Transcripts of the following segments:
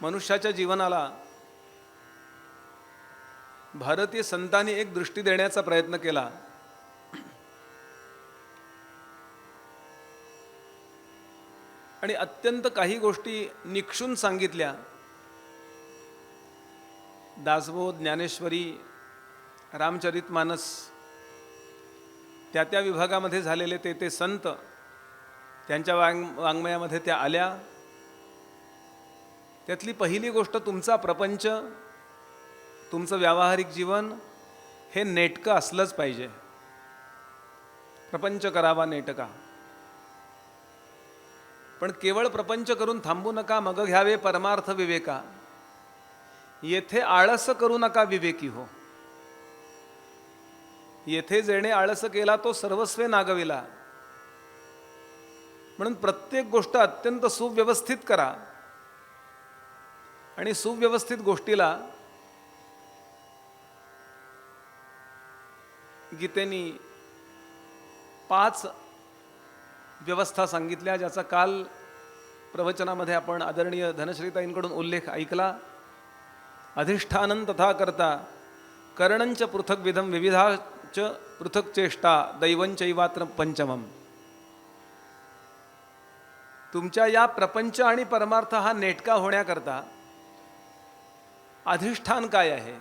मनुष्याच्या जीवनाला भारतीय संतांनी एक दृष्टी देण्याचा प्रयत्न केला. आणि अत्यंत काही गोष्टी निक्षून सांगितल्या. दासबोध, ज्ञानेश्वरी, रामचरितमानस, त्या विभागामध्ये झालेले ते संत, त्यांच्या वाङ्मयामध्ये त्या आल्या. त्यातली पहिली गोष्ट, तुमचा प्रपंच, तुमचं व्यावहारिक जीवन हे नेटकं असलंच पाहिजे. प्रपंच करावा नेटका. पण केवळ प्रपंच करून थांबू नका, मग घ्यावे परमार्थ विवेका. येथे आळस करू नका विवेकी हो. येथे जेणे आळस केला तो सर्वस्वे नागविला. म्हणून प्रत्येक गोष्ट अत्यंत सुव्यवस्थित करा. आणि सुव्यवस्थित गोष्टीला गीतेनी 5 व्यवस्था सांगितल्या, ज्याचा काल प्रवचनामध्ये आपण आदरणीय धनश्रीताईंकडून उल्लेख ऐकला. अधिष्ठानं तथा करता, करणंच पृथक विधम, विविधाच पृथक चेष्टा, दैवंचैवात्र पंचमम. तुमच्या या प्रपंच आणि परमार्थ हा नेटका होण्याकरता अधिष्ठान काय आहे,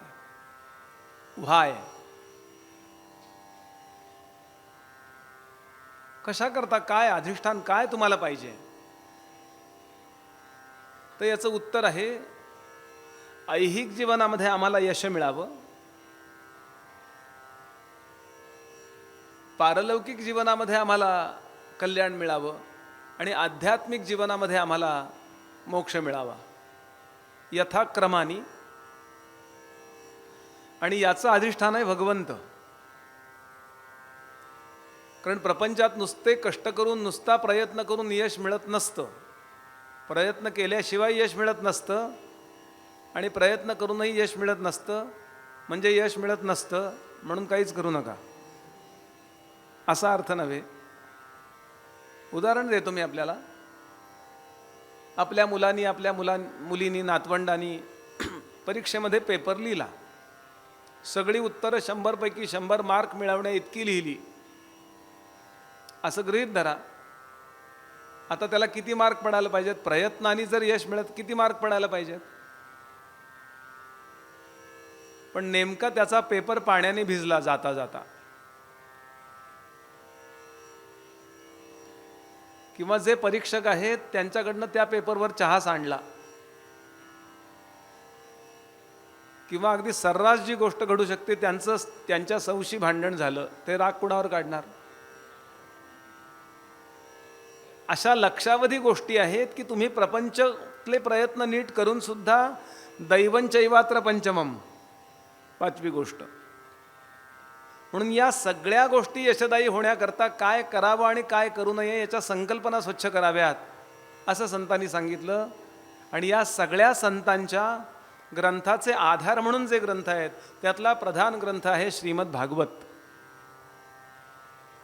व्हाय, कशा करता, काय अधिष्ठान, काय तुम्हाला पाहिजे. तर याचं उत्तर आहे, ऐहिक जीवनामध्ये आम्हाला यश मिळावं, पारलौकिक जीवनामध्ये आम्हाला कल्याण मिळावं, आणि आध्यात्मिक जीवनामध्ये आम्हाला मोक्ष मिळावा यथाक्रमाने. आणि याचं अधिष्ठान आहे भगवंत. कारण प्रपंचात नुसते कष्ट करून, नुसता प्रयत्न करून यश मिळत नसतं. प्रयत्न केल्याशिवाय यश मिळत नसतं, आणि प्रयत्न करूनही यश मिळत नसतं. म्हणजे यश मिळत नसतं म्हणून काहीच करू नका असा अर्थ नव्हे. उदाहरण देतो मी आपल्याला. आपल्या मुलांनी, आपल्या मुलींनी, नातवंडांनी परीक्षेमध्ये पेपर लिहिला. सगळी उत्तरं 100 पैकी 100 मार्क मिळवण्या इतकी लिहिली असं गृहीत धरा. आता त्याला किती मार्क पडायला पाहिजेत? प्रयत्नाने जर यश मिळत, किती मार्क पडायला पाहिजेत? पण नेमका त्याचा पेपर पाण्याने भिजला जाता जाता. किंवा जे परीक्षक आहेत त्यांच्याकडनं त्या पेपरवर चहा सांडला. किंवा अगदी सर्रास जी गोष्ट घडू शकते, त्यांच्या सौशी भांडण झालं, ते राग कुणावर काढणार? अशा लक्षावधी गोष्टी आहेत की तुम्ही प्रपंचले प्रयत्न नीट करून सुद्धा दैवंचैवात्र पंचमम, 5वी गोष्ट. म्हणून या सगळ्या गोष्टी यशदायी होण्याकरता काय करावं आणि काय करू नये याच्या संकल्पना स्वच्छ कराव्यात असं संतांनी सांगितलं. आणि या सगळ्या संतांच्या ग्रंथाचे आधार म्हणून जे ग्रंथ आहेत त्यातला प्रधान ग्रंथ आहे श्रीमद भागवत.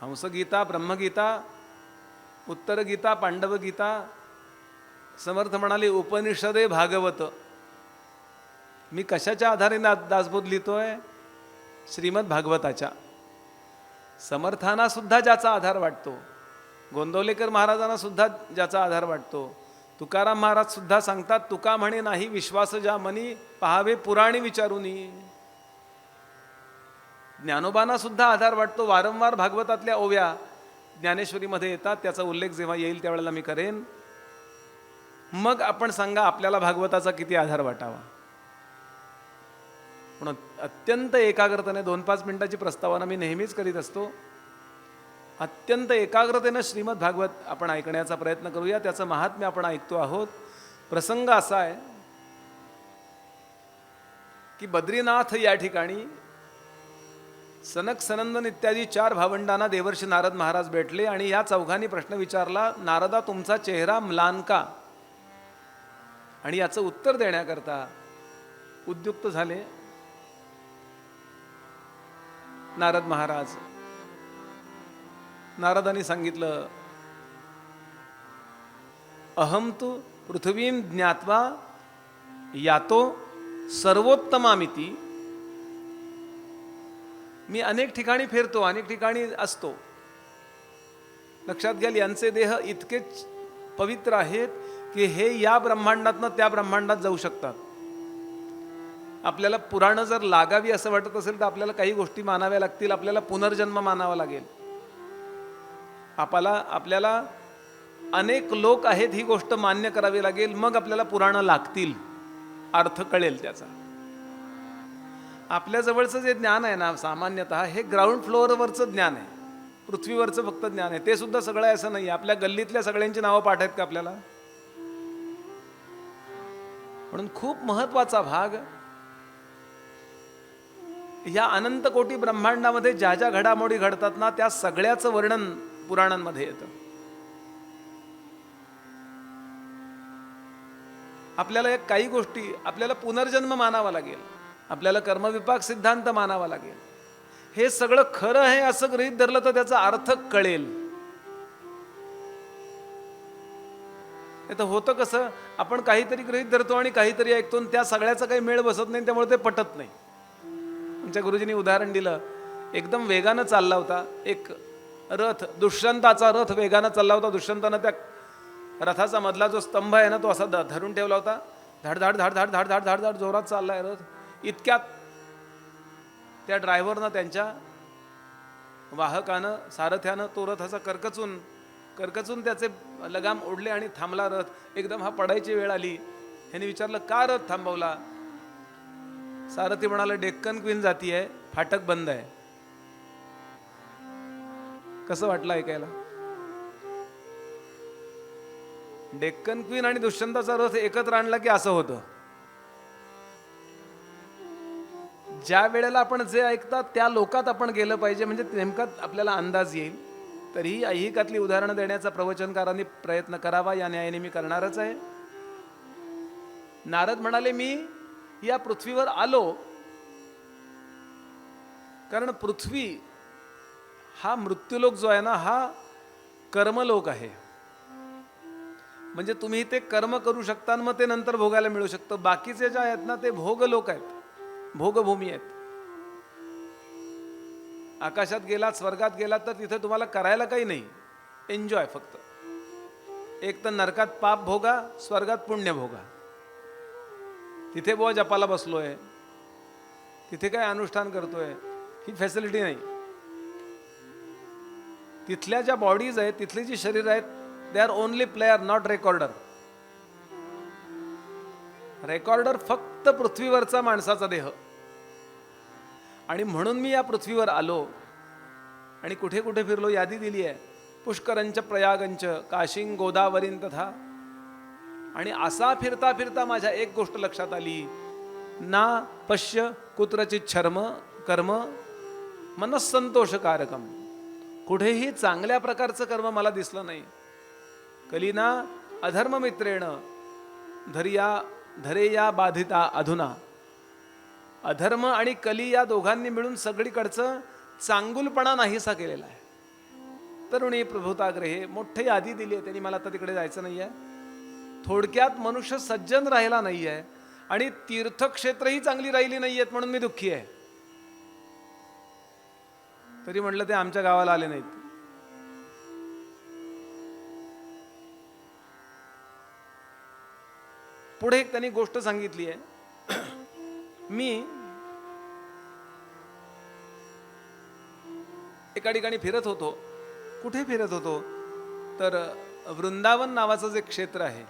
हंसगीता, ब्रह्मगीता, उत्तर गीता, पांडव गीता. समर्थ म्हणाले उपनिषदे भागवत. मी कशाच्या आधारे दासबोध लिहितोय? श्रीमद भागवताच्या. समर्थांना सुद्धा ज्याचा आधार वाटतो, गोंदवलेकर महाराजांना सुद्धा ज्याचा आधार वाटतो, तुकाराम महाराज सुद्धा सांगतात, तुका म्हणे नाही विश्वास ज्या मनी, पहावे पुराणी विचारूनी. ज्ञानोबांना सुद्धा आधार वाटतो. वारंवार भागवतातल्या ओव्या ज्ञानेश्वरीमध्ये येतात. त्याचा उल्लेख जेव्हा येईल त्यावेळेला मी करेन. मग आपण सांगा आपल्याला भागवताचा किती आधार वाटावा. म्हणून अत्यंत एकाग्रतेने 2-5 मिनिटाची प्रस्तावना मी नेहमीच करीत असतो. अत्यंत एकाग्रतेनं श्रीमद भागवत आपण ऐकण्याचा प्रयत्न करूया. त्याचं महात्म्य आपण ऐकतो आहोत. प्रसंग असा आहे की बद्रीनाथ या ठिकाणी सनक, सनंदन इत्यादी 4 भावंडांना देवर्षी नारद महाराज भेटले आणि या चौघांनी प्रश्न विचारला, नारदा तुमचा चेहरा म्लान का? आणि याचं उत्तर देण्याकरता उद्युक्त झाले नारद महाराज. नारदांनी सांगितलं, अहम तु पृथ्वीं ज्ञात्वा यातो सर्वोत्तमामिती. मी अनेक ठिकाणी फिरतो, अनेक ठिकाणी असतो. लक्षात घ्याल, यांचे देह इतकेच पवित्र आहेत की हे या ब्रह्मांडातनं त्या ब्रह्मांडात जाऊ शकतात. आपल्याला पुराणं जर लागावी असं वाटत असेल तर आपल्याला काही गोष्टी मानाव्या लागतील. आपल्याला पुनर्जन्म मानावा लागेल. आपल्याला अनेक लोक आहेत ही गोष्ट मान्य करावी लागेल. मग आपल्याला पुराणं लागतील, अर्थ कळेल त्याचा. आपल्या जवळचं जे ज्ञान आहे ना, सामान्यतः हे ग्राउंड फ्लोअरवरचं ज्ञान आहे, पृथ्वीवरचं फक्त ज्ञान आहे. ते सुद्धा सगळं आहे असं नाही. आपल्या गल्लीतल्या सगळ्यांची नावं पाठ आहेत का आपल्याला? म्हणून खूप महत्वाचा भाग या अनंत कोटी ब्रह्मांडामध्ये ज्या ज्या घडामोडी घडतात ना, त्या सगळ्याचं वर्णन पुराणांमध्ये येतं. आपल्याला काही गोष्टी, आपल्याला पुनर्जन्म मानावा लागेल, आपल्याला कर्मविपाक सिद्धांत मानावा लागेल. हे सगळं खरं आहे असं गृहीत धरलं तर त्याचा अर्थ कळेल. तर होतं कसं, आपण काहीतरी गृहीत धरतो आणि काहीतरी ऐकतो आणि त्या सगळ्याचा काही मेळ बसत नाही, त्यामुळे ते पटत नाही. आमच्या गुरुजींनी उदाहरण दिलं, एकदम वेगानं चालला होता एक रथ, दुष्यंताचा रथ वेगानं चालला होता. दुष्यंतानं त्या रथाचा मधला जो स्तंभ आहे ना, तो असा धरून ठेवला होता. धाड धाड धाड धाड धाड धाड धाड जोरात चाललाय रथ. इतक्यात त्या ड्रायव्हरनं, त्यांच्या वाहकानं, सारथ्यानं तो रथ असा करकचून त्याचे लगाम ओढले आणि थांबला रथ. एकदम हा पडायची वेळ आली. ह्याने विचारलं, का रथ थांबवला? सारथी म्हणाला, डेक्कन क्वीन जाती आहे, फाटक बंद आहे. कसं वाटलं ऐकायला? डेक्कन क्वीन आणि दुष्यंताचा रथ एकत्र आणला की असं होतं. ज्या वेळेला आपण जे ऐकतात त्या लोकात आपण गेलं पाहिजे, म्हणजे नेमका आपल्याला अंदाज येईल. तरीही ऐहिकातली उदाहरणं देण्याचा प्रवचनकारांनी प्रयत्न करावा, या न्यायाने मी करणारच आहे. नारद म्हणाले, मी या पृथ्वीवर आलो कारण पृथ्वी हा मृत्यूलोक जो आहे ना, हा कर्मलोक आहे. म्हणजे तुम्ही ते कर्म करू शकता आणि मग ते नंतर भोगायला मिळू शकतं. बाकीचे जे आहेत ना, ते भोगलोक आहेत, भोगभूमी आहेत. आकाशात गेलात, स्वर्गात गेलात तर तिथे तुम्हाला करायला काही नाही, एन्जॉय फक्त. एक तर नरकात पाप भोगा, स्वर्गात पुण्य भोगा. तिथे बुवा जपाला बसलोय, तिथे काय अनुष्ठान करतोय, ही फॅसिलिटी नाही. तिथल्या ज्या बॉडीज आहेत, तिथली जी शरीर आहेत, they are only player, not recorder. Recorder फक्त पृथ्वीवरचा माणसाचा देह. आणि म्हणून मी या पृथ्वीवर आलो आणि कुठे कुठे फिरलो, यादी दिली आहे. पुष्करंच प्रयागंच काशीं गोदावरीं तथा. आणि असा फिरता फिरता माझ्या एक गोष्ट लक्षात आली, ना पश्य कुत्रचित शर्म कर्म मनस्संतोषकारकम. कुठेही चांगल्या प्रकारचं कर्म मला दिसलं नाही. कलीना अधर्म मित्रेण धरेया बाधिता अधुना. अधर्म आणि कली या दोघांनी मिळून सगळीकडचं चांगुलपणा नाहीसा केलेला आहे. तरुणी प्रभुताग्रहे, मोठी यादी दिली आहे त्यांनी, मला आता तिकडे जायचं नाही आहे. थोडक्यात मनुष्य सज्जन राहिला नाही आहे आणि तीर्थक्षेत्रही चांगली राहिली नाही आहेत, म्हणून मी दुःखी आहे. तरी म्हटलं ते आमच्या गावाला आले नाहीत. पुढे एक त्यांनी गोष्ट सांगितली आहे. मी एका ठिकाणी फिरत होतो. कुठे फिरत होतो तर वृंदावन नावाचं जे क्षेत्र आहे,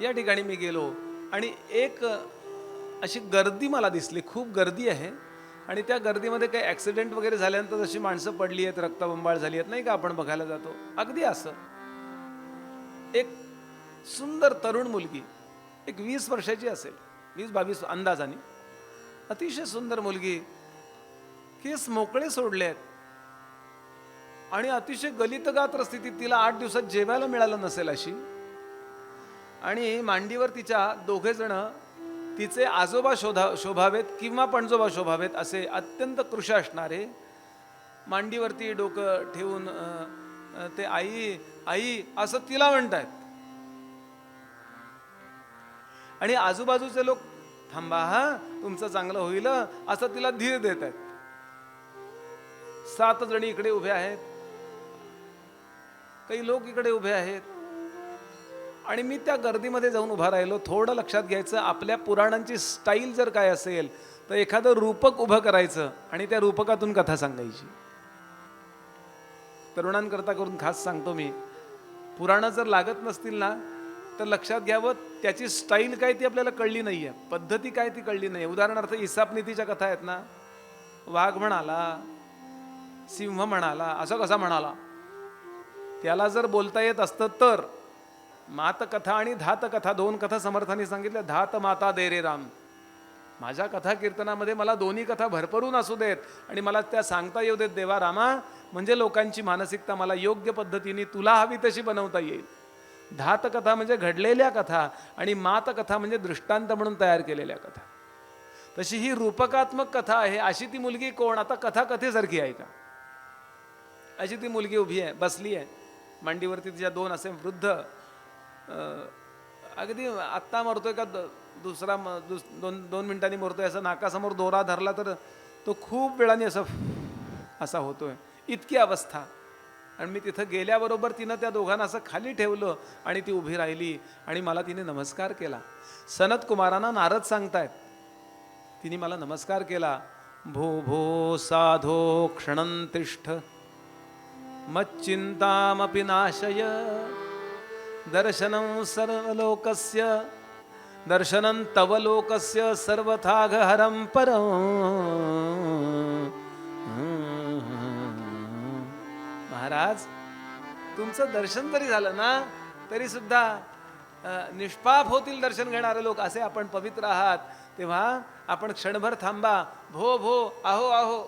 या ठिकाणी मी गेलो आणि एक अशी गर्दी मला दिसली. खूप गर्दी आहे आणि त्या गर्दीमध्ये काही ॲक्सिडेंट वगैरे झाल्यानंतर जशी माणसं पडली आहेत, रक्तबंबाळ झाली आहेत, नाही का आपण बघायला जातो, अगदी असं. एक सुंदर तरुण मुलगी, एक 20 वर्षाची असेल, 20-22 अंदाजाने, अतिशय सुंदर मुलगी, केस मोकळे सोडले आहेत आणि अतिशय गलितगात्र स्थितीत, तिला 8 दिवसात जेवायला मिळालं नसेल अशी. आणि मांडीवर तिच्या दोघे जण, तिचे आजोबा शोभावेत किंवा पणजोबा शोभावेत असे अत्यंत कृश असणारे, मांडीवरती डोकं ठेवून ते आई आई असं तिला म्हणतायत. आणि आजूबाजूचे लोक थांबा हा, तुमचं चांगलं होईल असं तिला धीर देत आहेत. 7 जणी इकडे उभे आहेत, काही लोक इकडे उभे आहेत, आणि मी त्या गर्दीमध्ये जाऊन उभा राहिलो. थोडं लक्षात घ्यायचं, आपल्या पुराणांची स्टाईल जर काय असेल तर एखादं रूपक उभं करायचं आणि त्या रूपकातून कथा सांगायची. तरुणांकरता करून खास सांगतो मी, पुराणं जर लागत नसतील ना तर लक्षात घ्यावं, त्याची स्टाईल काय ती आपल्याला कळली नाहीये, पद्धती काय ती कळली नाही. उदाहरणार्थ इसाप नीतीच्या कथा आहेत ना, वाघ म्हणाला, सिंह म्हणाला, असं कसा म्हणाला, त्याला जर बोलता येत असतं तर. मातकथा आणि धातकथा 2 कथा समर्थांनी सांगितल्या. धात माता दे रे राम. माझ्या कथा कीर्तनामध्ये मला दोन्ही कथा भरभरून असू देत आणि मला त्या सांगता येऊ देत देवा रामा, म्हणजे लोकांची मानसिकता मला योग्य पद्धतीने तुला हवी तशी बनवता येईल. धातकथा म्हणजे घडलेल्या कथा आणि मातकथा म्हणजे दृष्टांत म्हणून तयार केलेल्या कथा. तशी ही रूपकात्मक कथा आहे. अशी ती मुलगी कोण, आता कथा कथेसारखी आहे का, अशी ती मुलगी उभी आहे, बसली आहे मांडीवरती. तिच्या 2 असे वृद्ध, अगदी आत्ता मरतोय का दुसरा 2 मिनिटांनी मरतोय असं नाकासमोर दोरा धरला तर तो खूप वेळाने असा होतोय, इतकी अवस्था. आणि मी तिथं गेल्याबरोबर तिनं त्या दोघांना असं खाली ठेवलं आणि ती उभी राहिली आणि मला तिने नमस्कार केला. सनत कुमारांना नारद सांगतायत, तिने मला नमस्कार केला. भो भो साधो क्षणंतिष्ठ मच्चिंतामपि नाशय दर्शनं सर्वलोकस्य दर्शनं तव लोकस्य सर्वथाघहरं परं. महाराज, तुमचं दर्शन जरी झालं ना तरी सुद्धा निष्पाप होतील दर्शन घेणारे लोक, असे आपण पवित्र आहात. तेव्हा आपण क्षणभर थांबा. भो भो, आहो आहो,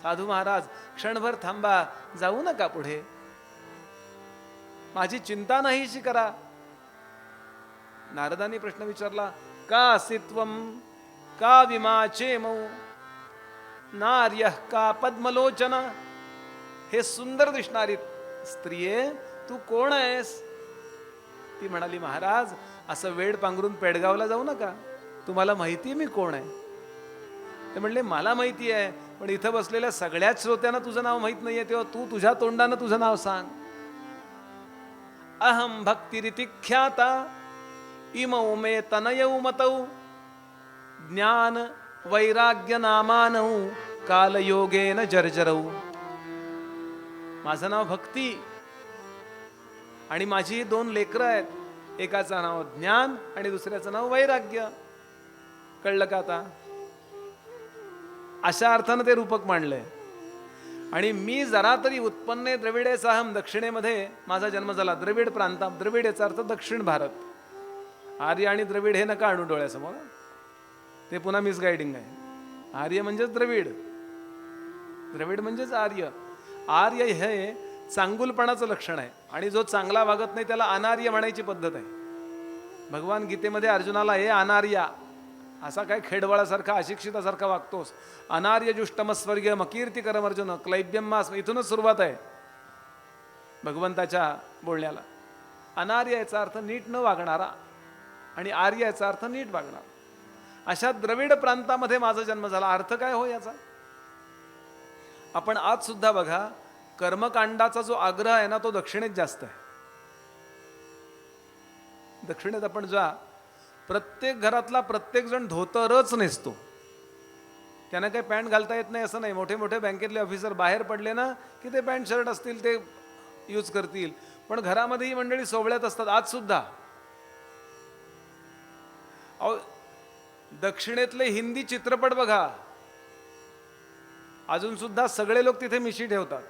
साधू महाराज क्षणभर थांबा, जाऊ नका पुढे, माझी चिंता नाहीशी करा. नारदांनी प्रश्न विचारला, का अस्तित्वम का विमाचे मऊ नार्य का पद्मलोचना. हे सुंदर दिसणारी स्त्रिये, तू कोण आहेस. ती म्हणाली, महाराज असं वेड पांघरून पेडगावला जाऊ नका, तुम्हाला माहिती आहे मी कोण आहे. ते म्हणले, मला माहिती आहे, पण इथं बसलेल्या सगळ्याच श्रोत्यांना तुझं नाव माहित नाहीये, तेव्हा तू तुझ्या तोंडानं तुझं नाव सांग. अहम भक्तिरिति ख्याता इमौ मे तनयौ मतौ ज्ञान वैराग्य नामानौ कालयोगेन जर्जरौ. माझं नाव भक्ती आणि माझी 2 लेकरं आहेत, एकाचं नाव ज्ञान आणि दुसऱ्याचं नाव वैराग्य. कळलं का आता. अशा अर्थानं ते रूपक मांडलंय. आणि मी जरा तरी उत्पन्ने द्रविडे साहम, दक्षिणेमध्ये माझा जन्म झाला, द्रविड प्रांतात. द्रविड याचा अर्थ दक्षिण भारत. आर्य आणि द्रविड हे नका आणू डोळ्यासमोर, ते पुन्हा मिसगायडिंग आहे. आर्य म्हणजेच द्रविड, द्रविड म्हणजेच आर्य. आर्य हे चांगुलपणाचं लक्षण आहे आणि जो चांगला वागत नाही त्याला अनार्य म्हणायची पद्धत आहे. भगवान गीतेमध्ये अर्जुनाला, हे अनार्या, असा काय खेडवाळासारखा अशिक्षितासारखा वागतोस, अनार्य जुष्टमस्वर्गीय मकीर्तिकरम अर्जुन क्लैब्यम मास. इथूनच सुरुवात आहे भगवंताच्या बोलण्याला. अनार्य याचा अर्थ नीट न वागणारा आणि आर्य याचा अर्थ नीट वागणारा. अशा द्रविड प्रांतामध्ये माझा जन्म झाला. अर्थ काय हो याचा. आपण आज सुद्धा बघा, कर्मकांडाचा जो आग्रह आहे ना तो दक्षिणेत जास्त आहे. दक्षिणेत आपण जा, प्रत्येक घरातला प्रत्येक जण धोतरच नेसतो. त्यांना काही पॅन्ट घालता येत नाही असं नाही. मोठे मोठे बँकेतले ऑफिसर बाहेर पडले ना की ते पॅन्ट शर्ट असतील ते यूज करतील, पण घरामध्ये ही मंडळी सोबळ्यात असतात आज सुद्धा. दक्षिणेतले हिंदी चित्रपट बघा, अजून सुद्धा सगळे लोक तिथे मिशी ठेवतात,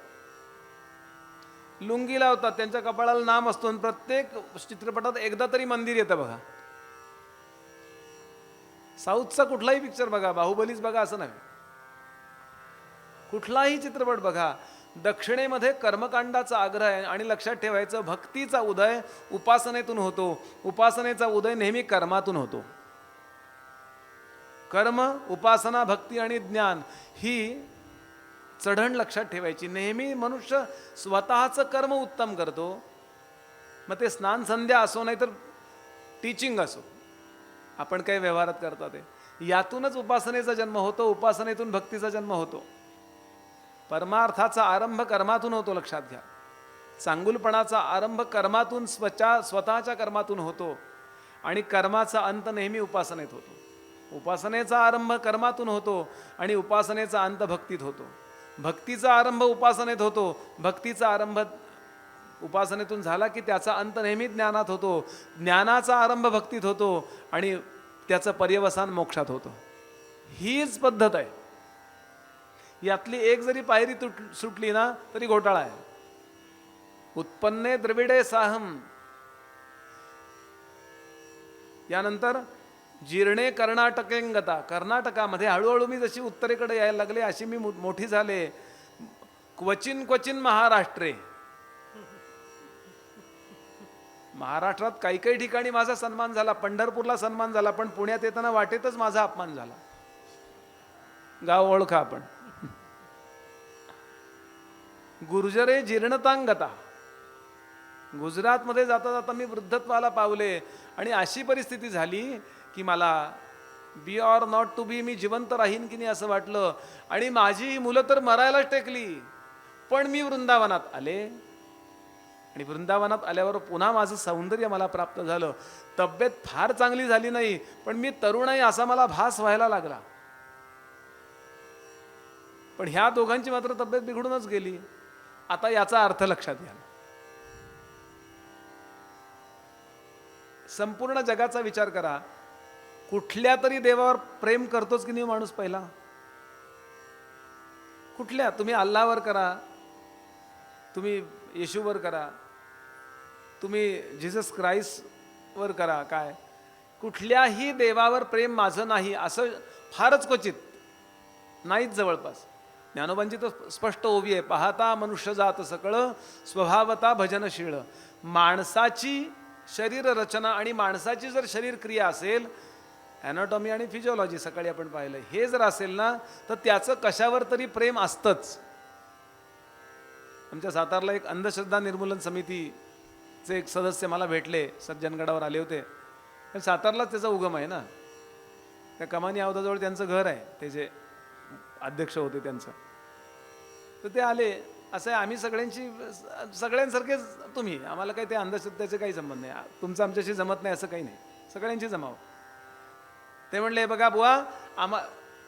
लुंगी लावतात, त्यांच्या कपाळाला नाम असतो. प्रत्येक चित्रपटात एकदा तरी मंदिर येतं बघा. साऊथचा कुठलाही पिक्चर बघा, बाहुबलीच बघा असं नाही, कुठलाही चित्रपट बघा, दक्षिणेमध्ये कर्मकांडाचा आग्रह आहे. आणि लक्षात ठेवायचं, भक्तीचा उदय उपासनेतून होतो, उपासनेचा उदय नेहमी कर्मातून होतो. कर्म, उपासना, भक्ती आणि ज्ञान ही चढण लक्षात ठेवायची. नेहमी मनुष्य स्वतःचं कर्म उत्तम करतो, मग ते स्नान संध्या असो नाही तर टीचिंग असो, आपण काही व्यवहारात करतात ते. यातूनच उपासनेचा जन्म होतो, उपासनेतून भक्तीचा जन्म होतो. परमार्थाचा आरंभ कर्मातून होतो, लक्षात घ्या. चांगुलपणाचा आरंभ कर्मातून, स्वतःच्या कर्मातून होतो आणि कर्माचा अंत नेहमी उपासनेत होतो. उपासनेचा आरंभ कर्मातून होतो आणि उपासनेचा अंत भक्तीत होतो. भक्तीचा आरंभ उपासनेत होतो, भक्तीचा आरंभ उपासनेतून झाला की त्याचा अंत नेहमी ज्ञानात होतो. ज्ञानाचा आरंभ भक्तीत होतो आणि त्याचं पर्यवसान मोक्षात होतं. हीच पद्धत आहे. यातली एक जरी पायरी सुटली ना तरी घोटाळा आहे. उत्पन्ने द्रविडे साहम. यानंतर जीर्णे कर्नाटकेंगता. कर्नाटकामध्ये हळूहळू मी जशी उत्तरेकडे यायला लागले अशी मी मोठी झाले. क्वचिन क्वचिन महाराष्ट्रे. महाराष्ट्रात काही काही ठिकाणी माझा सन्मान झाला, पंढरपूरला सन्मान झाला, पण पुण्यात येताना वाटेतच माझा अपमान झाला. गाव ओळखा आपण. गुर्जरे जीर्णतांगता. गुजरातमध्ये जाता जाता मी वृद्धत्वाला पावले आणि अशी परिस्थिती झाली की मला बी ऑर नॉट टू बी, मी जिवंत राहीन की नाही असं वाटलं. आणि माझी मुलं तर मरायलाच टेकली. पण मी वृंदावनात आले आणि वृंदावनात आल्यावर पुन्हा माझं सौंदर्य मला प्राप्त झालं. तब्येत फार चांगली झाली नाही, पण मी तरुण आहे असा मला भास व्हायला लागला. पण ह्या दोघांची मात्र तब्येत बिघडूनच गेली. आता याचा अर्थ लक्षात घ्या. संपूर्ण जगाचा विचार करा. कुठल्या तरी देवावर प्रेम करतोच की नाही माणूस पहिला? कुठल्या? तुम्ही अल्लावर करा, तुम्ही येशूवर करा, तुम्ही जीसस क्राइस्टवर करा, काय कुठल्याही देवावर प्रेम माझं नाही असं फारच क्वचित, नाहीच जवळपास. ज्ञानोबांची तर स्पष्ट ओवी आहे. पाहता मनुष्य जात सकळ, स्वभावता भजनशीळ. माणसाची शरीर रचना आणि माणसाची जर शरीर क्रिया असेल, ॲनाटॉमी आणि फिजिओलॉजी सकाळी आपण पाहिलं, हे जर असेल ना तर त्याचं कशावर तरी प्रेम असतंच. आमच्या सातारला एक अंधश्रद्धा निर्मूलन समितीचे एक सदस्य मला भेटले, सज्जनगडावर आले होते. पण सातारलाच त्याचा उगम आहे ना, त्या कमानी आवदाजवळ त्यांचं घर आहे, ते जे अध्यक्ष होते त्यांचं. तर ते आले. असं आहे, आम्ही सगळ्यांसारखेच तुम्ही, आम्हाला काही ते अंधश्रद्धेचे काही संबंध नाही, तुमचं आमच्याशी जमत नाही असं काही नाही, सगळ्यांची जमाव. ते म्हणले बघा बुवा,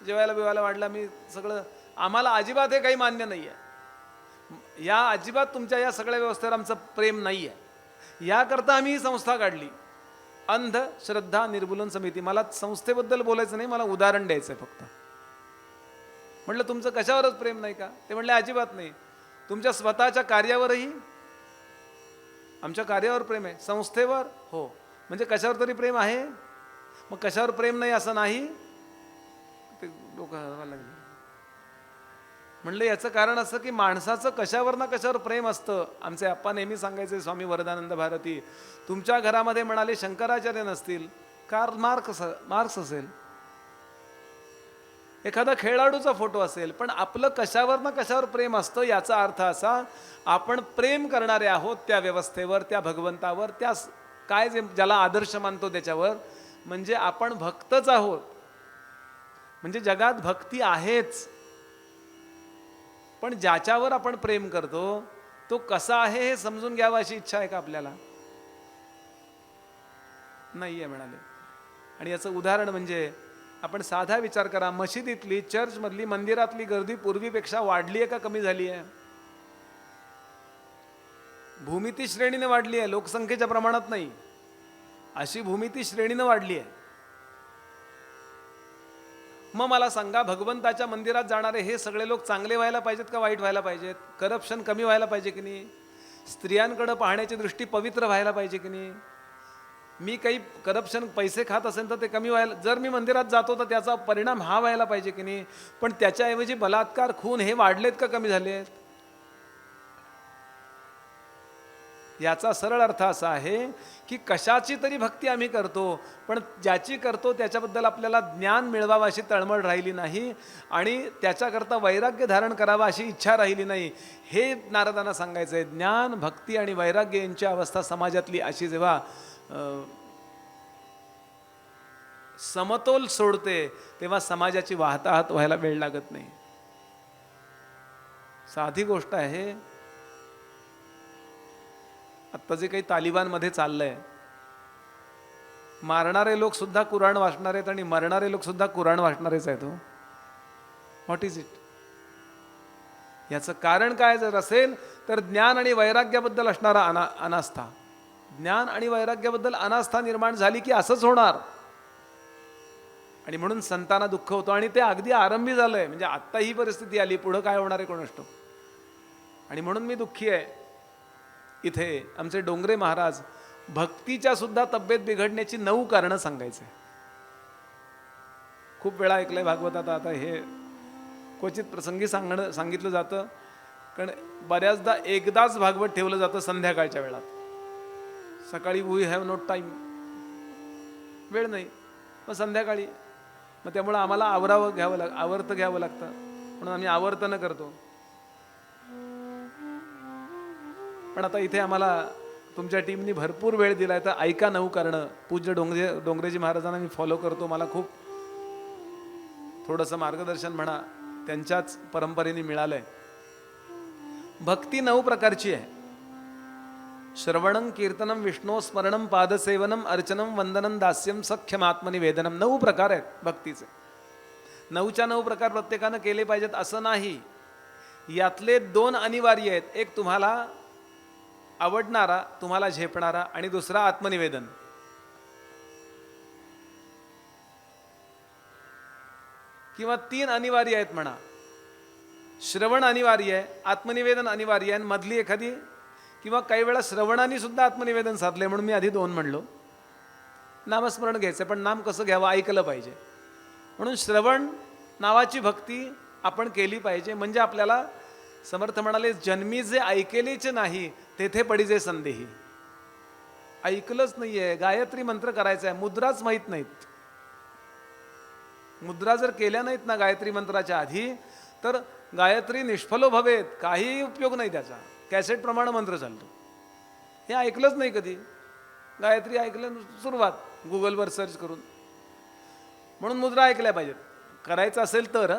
जेवायला बिवायला वाढला मी सगळं, आम्हाला अजिबात हे काही मान्य नाही आहे, या अजिबात तुमच्या या सगळ्या व्यवस्थेवर आमचं प्रेम नाही आहे. याकरता आम्ही ही संस्था काढली, अंधश्रद्धा निर्मूलन समिती. मला संस्थेबद्दल बोलायचं नाही, मला उदाहरण द्यायचं आहे फक्त. म्हटलं तुमचं कशावरच प्रेम नाही का? ते म्हणले अजिबात नाही. तुमच्या स्वतःच्या कार्यावरही? आमच्या कार्यावर प्रेम आहे. संस्थेवर? हो. म्हणजे कशावर तरी प्रेम आहे. मग कशावर प्रेम नाही असं नाही? ते लोक हसायला लागले. म्हणलं याचं कारण असं की माणसाचं कशावर ना कशावर प्रेम असतं. आमचे आप्पा नेहमी सांगायचे, स्वामी वरदानंद भारती, तुमच्या घरामध्ये म्हणाले शंकराचार्य नसतील, कार्ल मार्क्स असेल, एखादा खेळाडूचा फोटो असेल, पण आपलं कशावर ना कशावर प्रेम असतं. याचा अर्थ असा, आपण प्रेम करणारे आहोत त्या व्यवस्थेवर, त्या भगवंतावर, त्या काय जे ज्याला आदर्श मानतो त्याच्यावर. म्हणजे आपण भक्तच आहोत. म्हणजे जगात भक्ती आहेच, पण ज्याच्यावर आपण प्रेम करतो तो कसा आहे हे समजून घ्यावं अशी इच्छा आहे का आपल्याला? नाही आहे म्हणाले. आणि याचं उदाहरण म्हणजे आपण साधा विचार करा, मशिदीतली, चर्चमधली, मंदिरातली गर्दी पूर्वीपेक्षा वाढली आहे का कमी झाली आहे? भूमिती श्रेणीने वाढली आहे, लोकसंख्येच्या प्रमाणात नाही. अशी भूमिती श्रेणीनं वाढली आहे. मग मला सांगा, भगवंताच्या मंदिरात जाणारे हे सगळे लोक चांगले व्हायला पाहिजेत का वाईट व्हायला पाहिजेत? करप्शन कमी व्हायला पाहिजे की नाही? स्त्रियांकडे पाहण्याची दृष्टी पवित्र व्हायला पाहिजे की नाही? मी काही करप्शन पैसे खात असेल तर ते कमी व्हायला, जर मी मंदिरात जातो तर त्याचा परिणाम हा व्हायला पाहिजे की नाही? पण त्याच्याऐवजी बलात्कार, खून हे वाढलेत का कमी झालेत? याचा सरळ अर्थ असा आहे की कशाची तरी भक्ती आम्ही करतो, पण ज्याची करतो त्याच्याबद्दल आपल्याला ज्ञान मिळवावं अशी तळमळ राहिली नाही आणि त्याच्याकरता वैराग्य धारण करावं अशी इच्छा राहिली नाही. हे नारदांना सांगायचं आहे. ज्ञान, भक्ती आणि वैराग्य यांची अवस्था समाजातली अशी जेव्हा समतोल सोडते तेव्हा समाजाची वाहताहत व्हायला वेळ लागत नाही. साधी गोष्ट आहे. आत्ता जे काही तालिबानमध्ये चाललंय, मारणारे लोक सुद्धा कुराण वाचणार आहेत आणि मरणारे लोक सुद्धा कुराण वाचणारेच आहेत. What is it? याचं कारण काय जर असेल तर ज्ञान आणि वैराग्याबद्दल असणारा अनास्था. ज्ञान आणि वैराग्याबद्दल अनास्था निर्माण झाली की असंच होणार. आणि म्हणून संतांना दुःख होतं आणि ते अगदी आरंभी झालंय. म्हणजे आत्ता ही परिस्थिती आली, पुढं काय होणार आहे कोणास ठाऊक. आणि म्हणून मी दुःखी आहे. इथे आमचे डोंगरे महाराज भक्तीच्या सुद्धा तब्येत बिघडण्याची 9 कारणं सांगायचे. खूप वेळा ऐकलंय भागवतात. आता हे क्वचित प्रसंगी सांगितलं जातं, कारण बऱ्याचदा एकदाच भागवत ठेवलं जातं संध्याकाळच्या वेळात. सकाळी वी हॅव नो टाईम, वेळ नाही, मग संध्याकाळी. मग त्यामुळं आम्हाला आवर्त घ्यावं लागतं, म्हणून आम्ही आवर्तनं करतो. पण आता इथे आम्हाला तुमच्या टीमनी भरपूर वेळ दिलाय, तर ऐका 9 कारणं. पूज्य डोंगरेजी महाराजांना मी फॉलो करतो. मला खूप थोडंसं मार्गदर्शन म्हणा त्यांच्याच परंपरेने मिळालंय. भक्ती 9 प्रकारची आहे. श्रवणं, कीर्तनम, विष्णू स्मरणम, पादसेवनम, अर्चनम, वंदनम, दास्यम, सख्यम, आत्मनिवेदनम. 9 प्रकार आहेत भक्तीचे. 9च्या 9 प्रकार प्रत्येकानं केले पाहिजेत असं नाही. यातले 2 अनिवार्य आहेत. एक तुम्हाला आवडणारा, तुम्हाला झेपणारा, आणि दुसरा आत्मनिवेदन. किंवा 3 अनिवार्य आहेत म्हणा. श्रवण अनिवार्य आहे, आत्मनिवेदन अनिवार्य आहे, मधली एखादी, किंवा काही वेळा श्रवणाने सुद्धा आत्मनिवेदन साधले, म्हणून मी आधी 2 म्हणलो. नामस्मरण घ्यायचं, पण नाम कसं घ्यावं ऐकलं पाहिजे. म्हणून श्रवण नावाची भक्ती आपण केली पाहिजे. म्हणजे आपल्याला समर्थ म्हणाले, जन्मी जे ऐकेलेच नाही तेथे पडिजे संदेही. ऐकलंच नाहीये, गायत्री मंत्र करायचा आहे, मुद्राच माहीत नाहीत. मुद्रा जर केल्या नाहीत ना गायत्री मंत्राच्या आधी, तर गायत्री निष्फलो भवेत, काही उपयोग नाही त्याचा. कॅसेट प्रमाणे मंत्र चालतो. हे ऐकलंच नाही कधी. गायत्री ऐकलं सुरुवात गुगलवर सर्च करून. म्हणून मुद्रा ऐकल्या पाहिजेत करायचं असेल तर.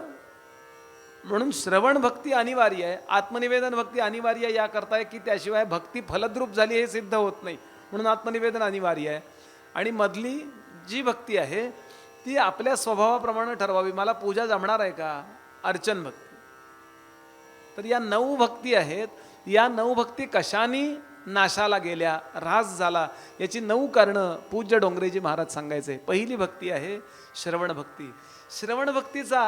म्हणून श्रवण भक्ती अनिवार्य आहे, आत्मनिवेदन भक्ती अनिवार्य आहे. याकरता आहे की त्याशिवाय भक्ती फलद्रूप झाली हे सिद्ध होत नाही, म्हणून आत्मनिवेदन अनिवार्य आहे. आणि मधली जी भक्ती आहे ती आपल्या स्वभावाप्रमाणे ठरवावी. मला पूजा जमणार आहे का? अर्चन भक्ती. तर या 9 भक्ती आहेत. या 9 भक्ती कशानी नाशाला गेल्या, ऱ्हास झाला, याची 9 कारणं पूज्य डोंगरेजी महाराज सांगायचे. पहिली भक्ती आहे श्रवण भक्ती. श्रवण भक्तीचा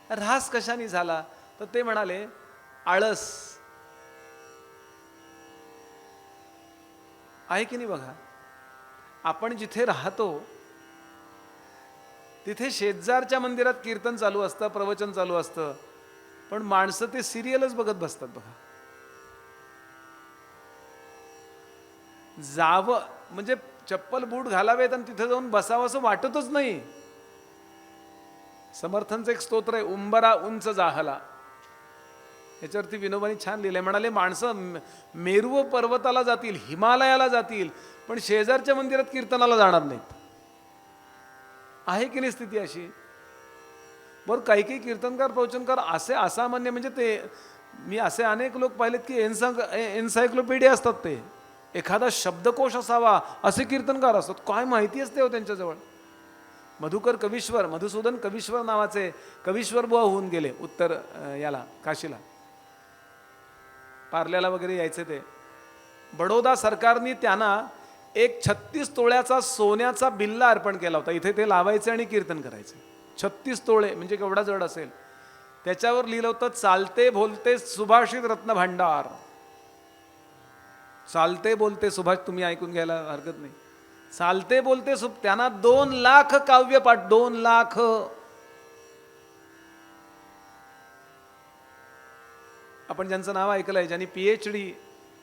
ऱ्हास कशाने झाला, तर ते म्हणाले आळस आहे की नाही. बघा, आपण जिथे राहतो तिथे शेजारच्या मंदिरात कीर्तन चालू असतं, प्रवचन चालू असतं, पण माणसं ते सिरियलच बघत बसतात. बघा, जावं म्हणजे चप्पल बूट घालावेत आणि तिथे जाऊन बसावं असं वाटतच नाही. समर्थांचं एक स्तोत्र आहे, उंबरा उंच जाहला. याच्यावरती विनोबानी छान लिहिलंय. म्हणाले, माणसं मेरू पर्वताला जातील, हिमालयाला जातील, पण शेजारच्या मंदिरात कीर्तनाला जाणार नाहीत. आहे की नाही स्थिती अशी? बरं, काही काही कीर्तनकार प्रवचनकार असे असामान्य, म्हणजे ते मी असे अनेक लोक पाहिलेत की एन्सायक्लोपीडिया असतात. ते एखादा शब्दकोश असावा असे कीर्तनकार असतात. काय माहिती असते हो त्यांच्याजवळ. मधुसूदन कवीश्वर नावाचे कवीश्वर बुवा होऊन गेले उत्तर याला काशीला, पार्ल्याला वगैरे यायचे ते. बडोदा सरकारने त्यांना एक 36 तोळ्याचा सोन्याचा बिल्ला अर्पण केला होता. इथे ते लावायचे आणि कीर्तन करायचे. 36 तोळे म्हणजे केवढा जड असेल. त्याच्यावर लिहिलं होतं, चालते बोलते सुभाषित रत्न भांडार. चालते बोलते सुभाष, तुम्ही ऐकून घ्यायला हरकत नाही. चालते बोलते त्यांना 2 लाख काव्यपाठ, 2 लाख. आपण ज्यांचं नाव ऐकलंय, ज्यांनी PhD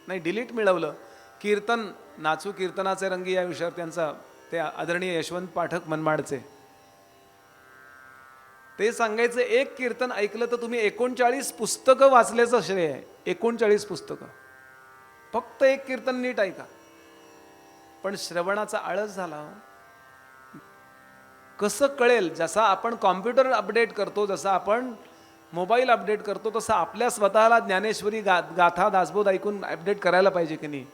नाही डिलीट मिळवलं, कीर्तन नाचू कीर्तनाचे रंगी या विषयावर, त्यांचा ते आदरणीय यशवंत पाठक मनमाडचे, ते सांगायचं, एक कीर्तन ऐकलं तर तुम्ही 39 पुस्तकं वाचल्याचं श्रेय आहे. 39 पुस्तकं, फक्त एक कीर्तन नीट ऐका. पण श्रवणाचा आळस झाला. कसं कळेल? जसा आपण कॉम्प्युटर अपडेट करतो, जसा आपण मोबाईल अपडेट करतो, तसं आपल्या स्वतःला ज्ञानेश्वरी गाथा दासबोध ऐकून अपडेट करायला पाहिजे की नाही.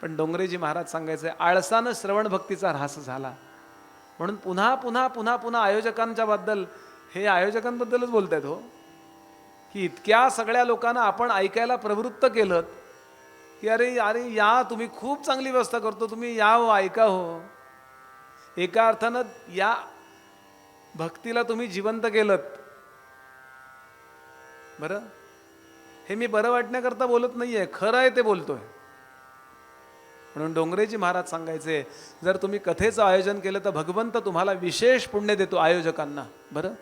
पण डोंगरेजी महाराज सांगायचे, आळसानं श्रवण भक्तीचा ऱ्हास झाला. म्हणून पुन्हा पुन्हा पुन्हा पुन्हा आयोजकांच्या बद्दल, हे आयोजकांबद्दलच बोलतायत हो, की इतक्या सगळ्या लोकांना आपण ऐकायला प्रवृत्त केलं की अरे अरे या, तुम्ही खूप चांगली व्यवस्था करतो, तुम्ही या हो, ऐका हो. एका अर्थानं या भक्तीला तुम्ही जिवंत केलं. बरं, हे मी बरं वाटण्याकरता बोलत नाहीये, खरं आहे ते बोलतोय. म्हणून डोंगरेजी महाराज सांगायचे, जर तुम्ही कथेचं आयोजन केलं तर भगवंत तुम्हाला विशेष पुण्य देतो आयोजकांना. बरं,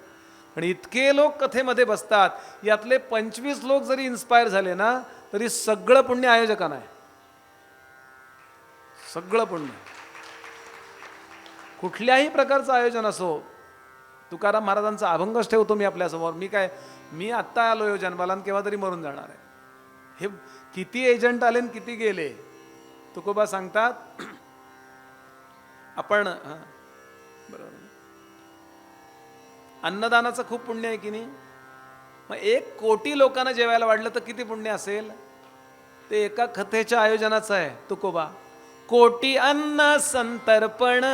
आणि इतके लोक कथेमध्ये बसतात, यातले 25 लोक जरी इन्स्पायर झाले ना, तरी सगळं पुण्य आयोजकांना आहे. सगळं पुण्य, कुठल्याही प्रकारचं आयोजन असो. तुकाराम महाराजांचा अभंगच ठेवतो मी आपल्यासमोर. मी आत्ता आलो यो जन्माला, केव्हा तरी मरून जाणार आहे. हे किती एजंट आले आणि किती गेले. तुकोबा सांगतात, आपण बरोबर, अन्नदानाचं खूप पुण्य आहे की नाही. मग 1 कोटी लोकांना जेवायला वाढलं तर किती पुण्य असेल. ते एका कथेच्या आयोजनाचं आहे. तुकोबा, कोटी अन्न संतर्पण,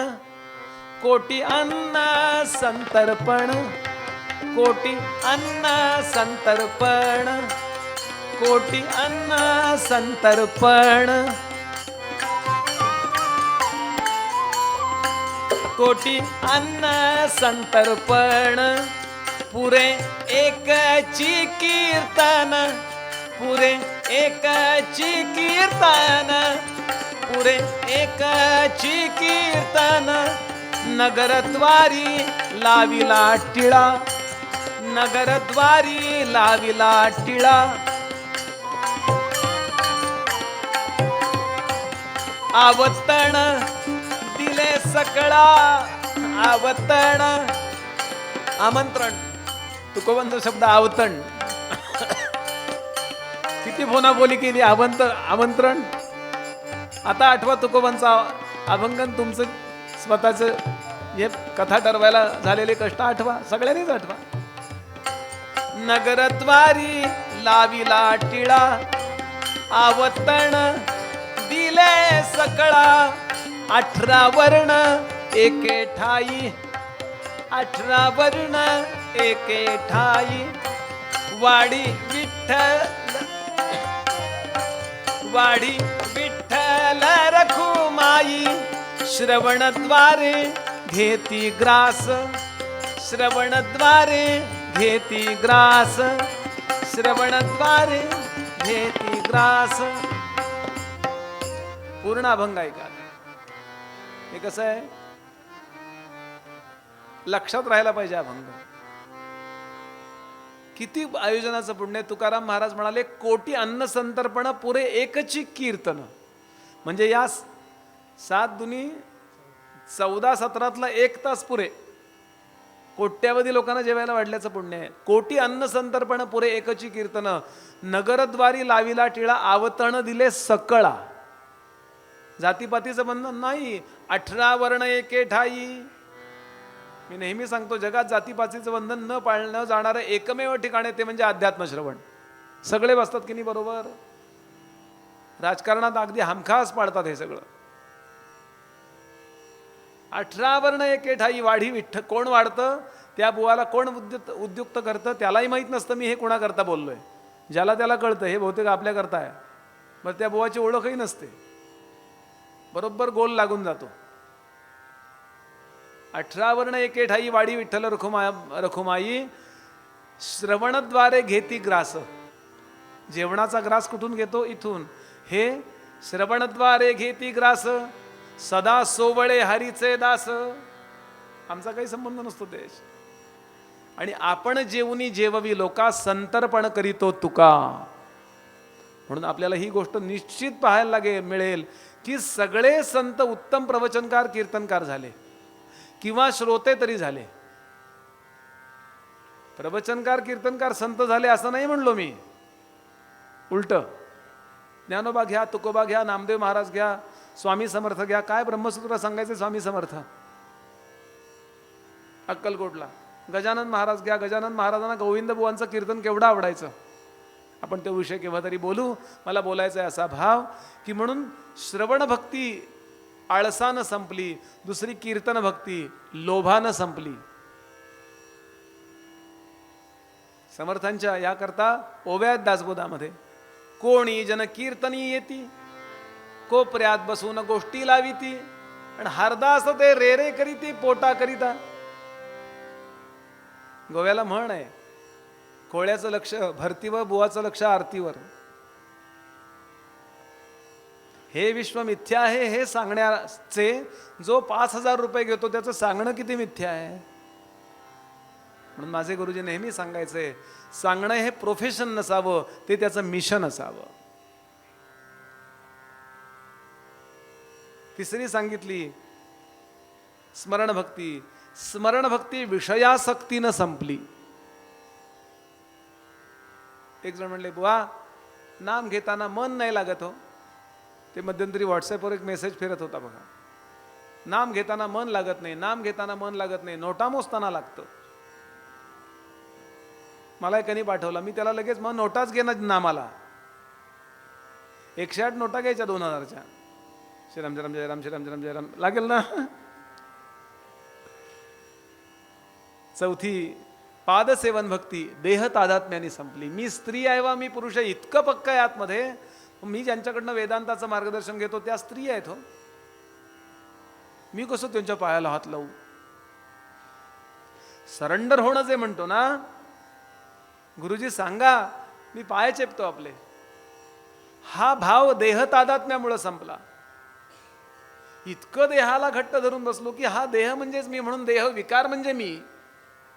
कोटी अन्न संतर्पण, कोटी अन्न संतर्पण, कोटी अन्न संतर्पण, कोटी अन्न संतर्पण, पुरे एकची कीर्तन, पुरे एकची कीर्तन, पुरे एकची कीर्तन, नगरद्वारी लाविला टिळा, नगरद्वारी लाविला टिळा, आवतण दिले सकळा, आवतण, आमंत्रण. तुकोबांचा शब्द आवतण. किती फोना बोली केली, आमंत्रण. आता आठवा तुकोबांचा अभंगन, तुमचं स्वतःचं हे कथा ठरवायला झालेले कष्ट आठवा, सगळ्यांनीच आठवा. नगरद्वारी लाविला टिळा, आवतण दिले सकळा, 18 वर्ण एके ठाई, 18 वर्ण एके ठाई, वाडी विठ्ठल, वाडी विठ्ठल रखुमाई, श्रवणद्वारे घेती ग्रास, श्रवणद्वारे घेती ग्रास, श्रवणद्वारे घेती ग्रास. पूर्ण अभंग ऐका. हे कसं आहे, लक्षात राहायला पाहिजे अभंग. किती आयोजनाचं पुण्य. तुकाराम महाराज म्हणाले, कोटी अन्न संतर्पण, पुरे एकची कीर्तन. म्हणजे या 7 दुनी 14 17 1 तास पुरे कोट्यावधी लोकांना जेवायला वाढल्याचं पुण्य आहे. कोटी अन्न संतर्पण, पुरे एकची कीर्तन, नगरद्वारी लाविला टिळा, आवतण दिले सकळा. जातीपातीचं बंधन नाही. 18 वर्ण एके ठाई. मी नेहमी सांगतो, जगात जातीपातीचं बंधन न पाळणं जाणारं एकमेव ठिकाण आहे ते म्हणजे अध्यात्म श्रवण. सगळे बसतात की नाही बरोबर. राजकारणात अगदी हमखास पाळतात हे सगळं. 18 वर्ण एके ठाई, वाढी विठ्ठ. कोण वाढतं, त्या बुवाला कोण उद्युक्त करतं त्यालाही माहीत नसतं मी हे कोणाकरता बोललोय. ज्याला त्याला कळतं हे बहुतेक आपल्याकरता आहे. मग त्या बुवाची ओळखही नसते, बरोबर गोल लागून जातो. 18 वर्ण एके ठाई, वाडी विठ्ठल रखुमाई, श्रवणद्वारे घेती ग्रास. जेवणाचा ग्रास कुठून घेतो, इथून. हे श्रवणद्वारे घेती ग्रास, सदा सोवळे हरीचे दास. आमचा काही संबंध नसतो देश. आणि आपण जेवणी जेववी लोका, संतर्पण करीतो तुका. म्हणून आपल्याला ही गोष्ट निश्चित पाहायला मिळेल की सगळे संत उत्तम प्रवचनकार कीर्तनकार झाले किंवा श्रोते तरी झाले. प्रवचनकार कीर्तनकार संत झाले असं नाही म्हणलो मी. उलट, ज्ञानोबा घ्या, तुकोबा घ्या, नामदेव महाराज घ्या, स्वामी समर्थ घ्या. काय ब्रह्मसूत्र सांगायचे स्वामी समर्थ. अक्कलकोटला. गजानन महाराज घ्या. गजानन महाराजांना गोविंद बुवांचं कीर्तन केवढं आवडायचं. आपण तो विषय केव्हा तरी बोलू. मला बोलायचा आहे असा भाव की म्हणून श्रवण भक्ती आळसानं संपली, दुसरी कीर्तन भक्ती लोभानं संपली. समर्थांच्या याकरता ओव्यात दासबोधामध्ये कोणी जन कीर्तनी येती, कोपऱ्यात बसून गोष्टी लाविती, आणि हरदास ते रे रे करीती पोटा करिता. गोव्याला म्हण आहे, कोळ्याचं लक्ष भरतीवर, बुवाचं लक्ष आरतीवर. हे विश्व मिथ्या आहे हे सांगण्याचे जो 5,000 रुपये घेतो त्याचं सांगणं किती मिथ्या आहे. म्हणून माझे गुरुजी नेहमी सांगायचे, सांगणं हे प्रोफेशन नसावं, ते त्याचं मिशन असावं. तिसरी सांगितली स्मरण भक्ती. स्मरण भक्ती विषयासक्तीनं संपली. एक जण म्हणले, बुवा नाम घेताना मन नाही लागत हो. ते मध्यंतरी व्हॉट्सअपवर एक मेसेज फिरत होता बघा, नाम घेताना मन लागत नाही, नाम घेताना मन लागत नाही, नोटा मोजताना लागतं. मला एकाने पाठवला, मी त्याला लगेच मग नोटाच घेणं नामाला. 108 नोटा घ्यायच्या 2000च्या. श्रीराम जयराम जयराम श्रीराम जयराम जयराम लागेल ना. चौथी पादसेवन भक्ती देह तादात्म्याने संपली. मी स्त्री आहे वा मी पुरुष आहे इतकं पक्क आहे आतमध्ये. मी ज्यांच्याकडनं वेदांताचं मार्गदर्शन घेतो त्या स्त्री आहेत हो. मी कसं त्यांच्या पायाला हात लावू. सरेंडर होणं जे म्हणतो ना, गुरुजी सांगा मी पाय चेपतो आपले, हा भाव देह तादात्म्यामुळे संपला. इतकं देहाला घट्ट धरून बसलो की हा देह म्हणजेच मी, म्हणून देह विकार म्हणजे मी,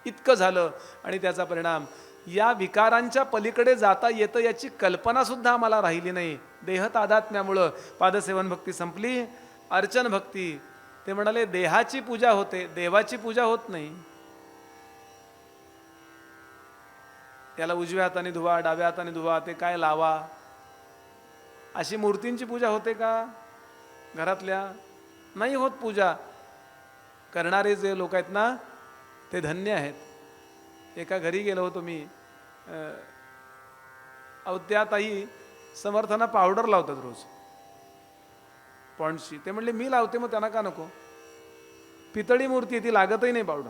इतकं झालं. आणि त्याचा परिणाम या विकारांच्या पलीकडे जाता येतं याची कल्पना सुद्धा आम्हाला राहिली नाही. देह तादात्म्यामुळं पादसेवन भक्ती संपली. अर्चन भक्ती, ते म्हणाले देहाची पूजा होते, देवाची पूजा होत नाही. त्याला उजव्या हाताने धुवा, डाव्या हाताने धुवा, ते काय लावा, अशी मूर्तींची पूजा होते का घरातल्या? नाही होत पूजा. करणारे जे लोक आहेत ना ते धन्य आहेत. एका घरी गेलो होतो मी, त्यातही समर्थांना पावडर लावतात रोज पॉन्ड्सची. ते म्हणले मी लावते, मग त्यांना का नको. पितळी मूर्ती ती लागतही नाही पावडर.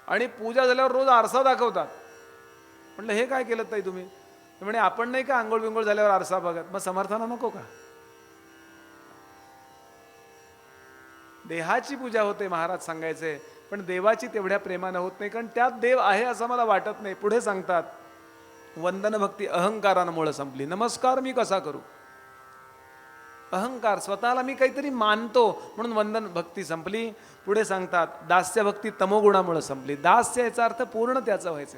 आणि पूजा झाल्यावर रोज आरसा दाखवतात. म्हटलं हे काय केलं ताई तुम्ही? म्हणे आपण नाही का आंघोळ बिंघोळ झाल्यावर आरसा बघत, मग समर्थांना नको का? देहाची पूजा होते महाराज सांगायचे, पण देवाची तेवढ्या प्रेमानं होत नाही, कारण त्यात देव आहे असं मला वाटत नाही. पुढे सांगतात वंदन भक्ती अहंकारामुळे संपली. नमस्कार मी कसा करू, अहंकार, स्वतःला मी काहीतरी मानतो म्हणून वंदन भक्ती संपली. पुढे सांगतात दास्य भक्ती तमोगुणामुळे संपली. दास्य याचा अर्थ पूर्ण त्याचं व्हायचं.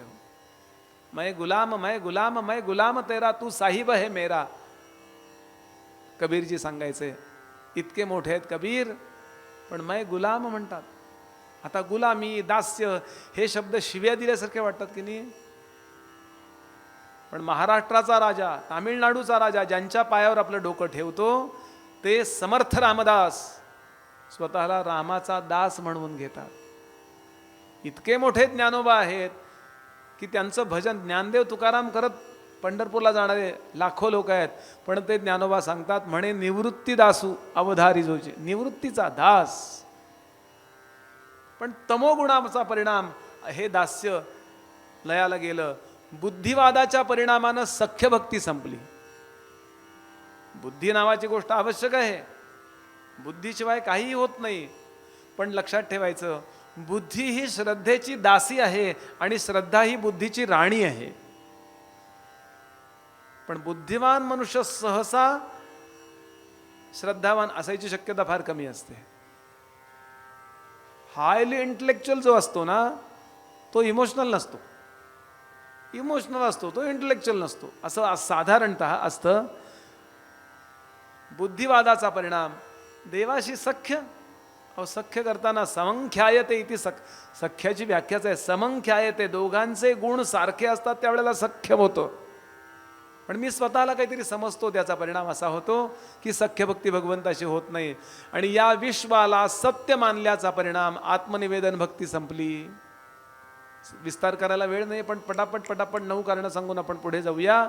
मैं गुलाम मैं गुलाम मैं गुलाम तेरा तू साहिब है मेरा. कबीरजी सांगायचे, इतके मोठे आहेत कबीर पण मैं गुलाम म्हणतात. आता गुलामी दास्य हे शब्द शिव्या दिल्यासारखे वाटतात की नाही, पण महाराष्ट्राचा राजा, तामिळनाडूचा राजा ज्यांच्या पायावर आपलं डोकं ठेवतो ते समर्थ रामदास स्वतःला रामाचा दास म्हणून घेतात. इतके मोठे ज्ञानोबा आहेत की त्यांचं भजन ज्ञानदेव तुकाराम करत पंढरपूरला जाणारे लाखो लोक आहेत, पण ते ज्ञानोबा सांगतात म्हणे निवृत्ती दासू अवधारी जोचे, निवृत्तीचा दास. पण तमोगुणाचा परिणाम हे दास्य लयाला गेलं. बुद्धिवादाच्या परिणामानं सख्यभक्ती संपली. बुद्धी नावाची गोष्ट आवश्यक आहे, बुद्धीशिवाय काहीही होत नाही. पण लक्षात ठेवायचं, बुद्धी ही श्रद्धेची दासी आहे आणि श्रद्धा ही बुद्धीची राणी आहे. पण बुद्धिमान मनुष्य सहसा श्रद्धावान असायची शक्यता फार कमी असते. हायली इंटेलेक्च्युअल जो असतो ना तो इमोशनल नसतो, इमोशनल असतो तो इंटेलेक्च्युअल नसतो, असं साधारणतः असतं. बुद्धिवादाचा परिणाम देवाशी सख्य. अहो सख्य करताना समंख्यायते इति सख्याची व्याख्याच आहे समंख्यायते. दोघांचे गुण सारखे असतात त्यावेळेला सख्य होतं. पण मी स्वतःला काहीतरी समजतो, त्याचा परिणाम असा होतो की सख्य भक्ती भगवंताशी होत नाही, आणि या विश्वाला सत्य मानल्याचा परिणाम आत्मनिवेदन भक्ती संपली. विस्तार करायला वेळ नाही, पण पटापट पटापट 9 कारणं सांगून आपण पुढे जाऊया.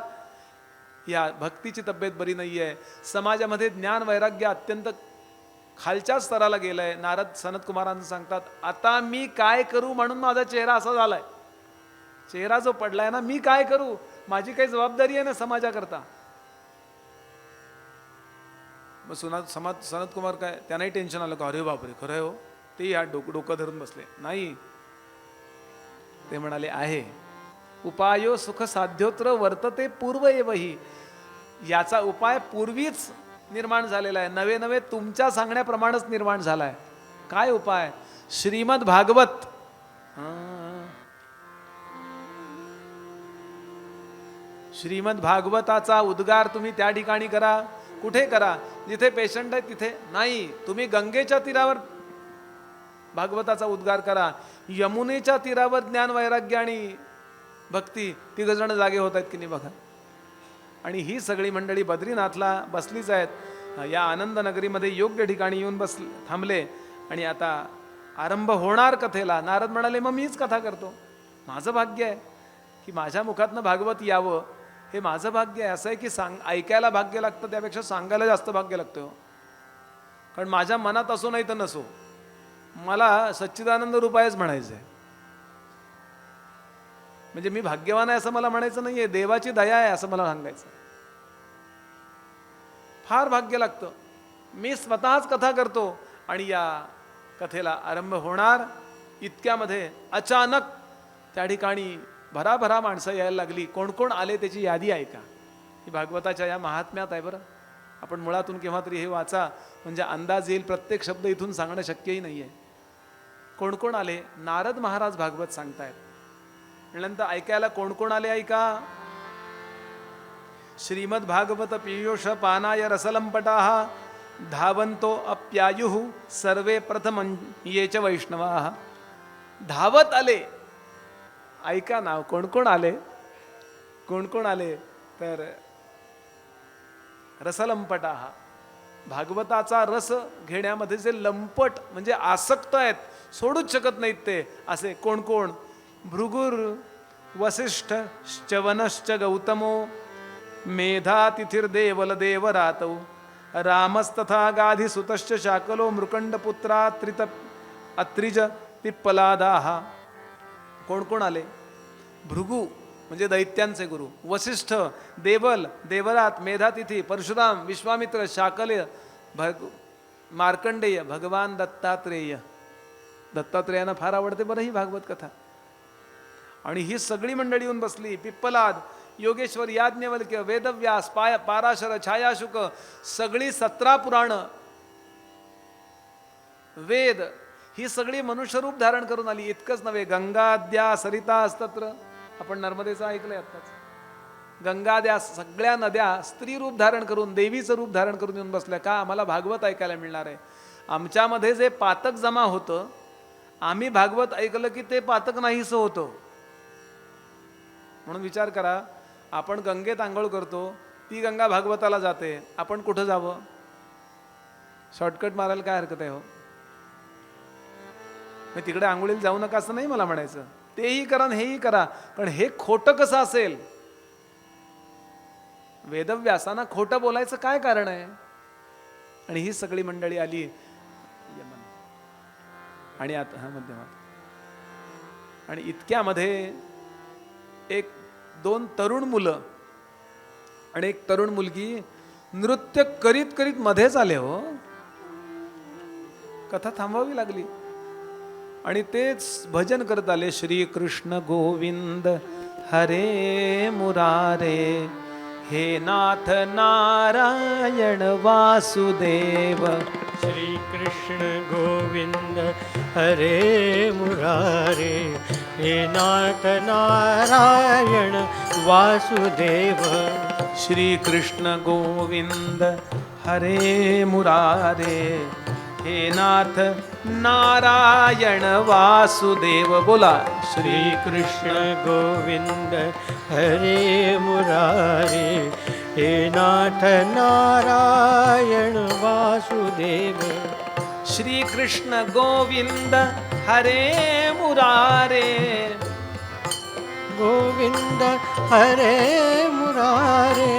या भक्तीची तब्येत बरी नाही आहे. समाजामध्ये ज्ञान वैराग्य अत्यंत खालच्या स्तराला गेलंय. नारद सनत कुमारांना सांगतात, आता मी काय करू म्हणून माझा चेहरा असा झालाय. चेहरा जो पडलाय ना, मी काय करू, माझी काही जबाबदारी आहे ना समाजाकरता. मग सनत कुमार काय, त्यांनाही टेन्शन आलं का, अरे बापरे खरं आहे हो, ते या डोकं धरून बसले. नाही, ते म्हणाले आहे उपायो सुख साध्योत्र वर्तते पूर्व एवही. याचा उपाय पूर्वीच निर्माण झालेला आहे, नवे नवे तुमच्या सांगण्याप्रमाणेच निर्माण झाला आहे. काय उपाय? श्रीमद भागवत. श्रीमद भागवताचा उद्गार तुम्ही त्या ठिकाणी करा. कुठे करा? जिथे पेशंट आहे तिथे नाही. तुम्ही गंगेच्या तीरावर भागवताचा उद्गार करा. यमुनेच्या तीरावर ज्ञान वैराग्य आणि भक्ती 3 जण जागे होत आहेत की नाही बघा. आणि ही सगळी मंडळी बद्रीनाथला बसलीच आहेत. या आनंद नगरीमध्ये योग्य ठिकाणी येऊन थांबले. आणि आता आरंभ होणार कथेला. नारद म्हणाले, मग मीच कथा करतो. माझं भाग्य आहे की माझ्या मुखातनं भागवत यावं, हे माझं भाग्य आहे. असं आहे की ऐकायला भाग्य लागतं, त्यापेक्षा सांगायला जास्त भाग्य लागतं. कारण माझ्या मनात असो नाही तर नसो, मला सच्चिदानंद रूपायच म्हणायचं आहे. म्हणजे मी भाग्यवान आहे असं मला म्हणायचं नाहीये, देवाची दया आहे असं मला सांगायचं. फार भाग्य लागतं. मी स्वतःच कथा करतो आणि या कथेला आरंभ होणार. इतक्यामध्ये अचानक त्या ठिकाणी भराभरा माणसं यायला लागली. कोण कोण आले त्याची यादी ऐका. ही भागवताच्या या महात्म्यात आहे बरं. आपण मुळातून केव्हा तरी हे वाचा, म्हणजे अंदाज येईल. प्रत्येक शब्द इथून सांगणं शक्यही नाही आहे. कोण कोण आले? नारद महाराज भागवत सांगतायत. नंतर ऐकायला कोण कोण आले ऐका. श्रीमद भागवत पीयूष पानाय रसलंपटाः धावंतो अप्यायुः सर्वे प्रथमं ये च वैष्णवाः. धावत आले. ऐका नाव, कोण कोण आले? कोण कोण आले तर रसलंपटाः, भागवताचा रस घेण्यामध्ये जे लंपट म्हणजे आसक्त आहेत, सोडूच शकत नाहीत ते असे कोण कोण? भृगुर वसिष्ठ च्यवनश्च गौतमो मेधातिथिर्देवल देवरातौ रामस्तथा गाधिसुतश्च शाकलो मृकंडपुत्रा अत्रिज पिप्पलादाः. कोण कोण आले? भृगु म्हणजे दैत्यांचे गुरु, वसिष्ठ, देवल, देवरात, मेधातिथी, परशुराम, विश्वामित्र, शाकल्य, मार्कंडेय, भगवान दत्तात्रेय. दत्तात्रेयांना फार आवडते बरं ही भागवत कथा. आणि ही सगळी मंडळी येऊन बसली. पिप्पलाद, योगेश्वर, याज्ञवल्क्य, वेदव्यास, पाराशर, छायाशुक, सगळी 17 पुराण, वेद, ही सगळी मनुष्यरूप धारण करून आली. इतकंच नव्हे, गंगाद्या सरिता तत्र, आपण नर्मदेचं ऐकलंय आत्ताच. गंगाद्या सगळ्या नद्या स्त्री रूप धारण करून, देवीचं रूप धारण करून येऊन बसल्या. का? आम्हाला भागवत ऐकायला मिळणार आहे. आमच्यामध्ये जे पातक जमा होतं, आम्ही भागवत ऐकलं की ते पातक नाहीसं होतं. म्हणून विचार करा, आपण गंगेत आंघोळ करतो, ती गंगा भागवताला जाते, आपण कुठं जावं? शॉर्टकट मारायला काय हरकत आहे हो? मी तिकडे आंघोळीला जाऊ नका असं नाही मला म्हणायचं. तेही करा आणि हेही करा, पण हे खोटं कसं असेल? वेदव्यासांना खोटं बोलायचं काय कारण आहे? आणि ही सगळी मंडळी आली. आणि आता मध्यमात आणि इतक्यामध्ये 1-2 तरुण मुलं आणि एक तरुण मुलगी नृत्य करीत करीत मध्येच आले हो. कथा थांबवावी लागली आणि तेच भजन करत आले. श्री कृष्ण गोविंद हरे मुरारे, हे नाथ नारायण वासुदेव. श्री कृष्ण गोविंद हरे मुरारे, हे नाथ नारायण वासुदेव. श्री कृष्ण गोविंद हरे मुरारे, हे नाथ नारायण वासुदेव. बोला, श्रीकृष्ण गोविन्द हरे मुरारे हे नाथ नारायण वासुदेव श्री कृष्ण गोविंद हरे मुरारे गोविन्द हरे मुरारे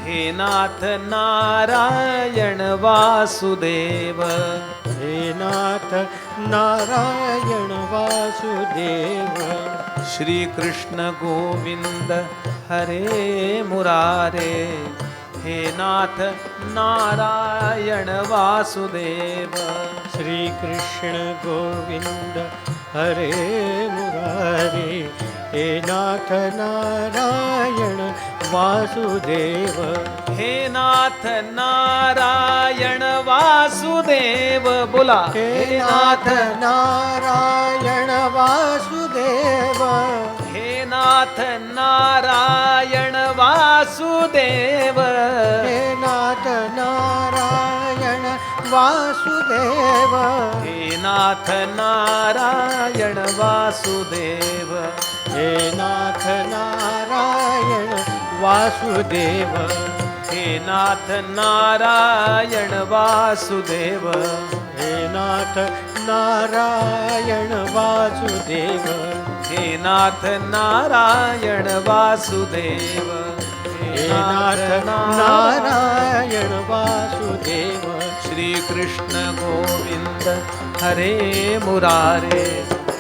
हे नाथ नारायण वासुदेव हे नाथ नारायण वासुदेव श्री कृष्ण गोविंद हरे मुरारे हे नाथ नारायण वासुदेव श्रीकृष्ण गोविन्द हरे मुरारे हे नाथ नारायण वासुदेव हे नाथ नारायण वासुदेव बोला हे नाथ नारायण वासुदेव हे नाथ नारायण वासुदेव हे नाथ नारायण वासुदेव हे नाथ नारायण वासुदेव हे नाथ नारायण वासुदेव हे नाथ नारायण वासुदेव हे नाथ नारायण वासुदेव हे नाथ नारायण वासुदेव हे नाथ नारायण वासुदेव श्री कृष्ण गोविंद हरे मुरारे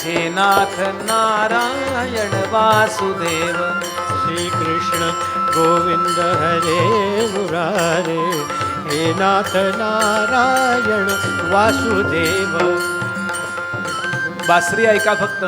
हे नाथ नारायण वासुदेव श्रीकृष्ण गोविन्द हरे मुरारे हे नाथ नारायण वासुदेव बासरी ऐका फक्त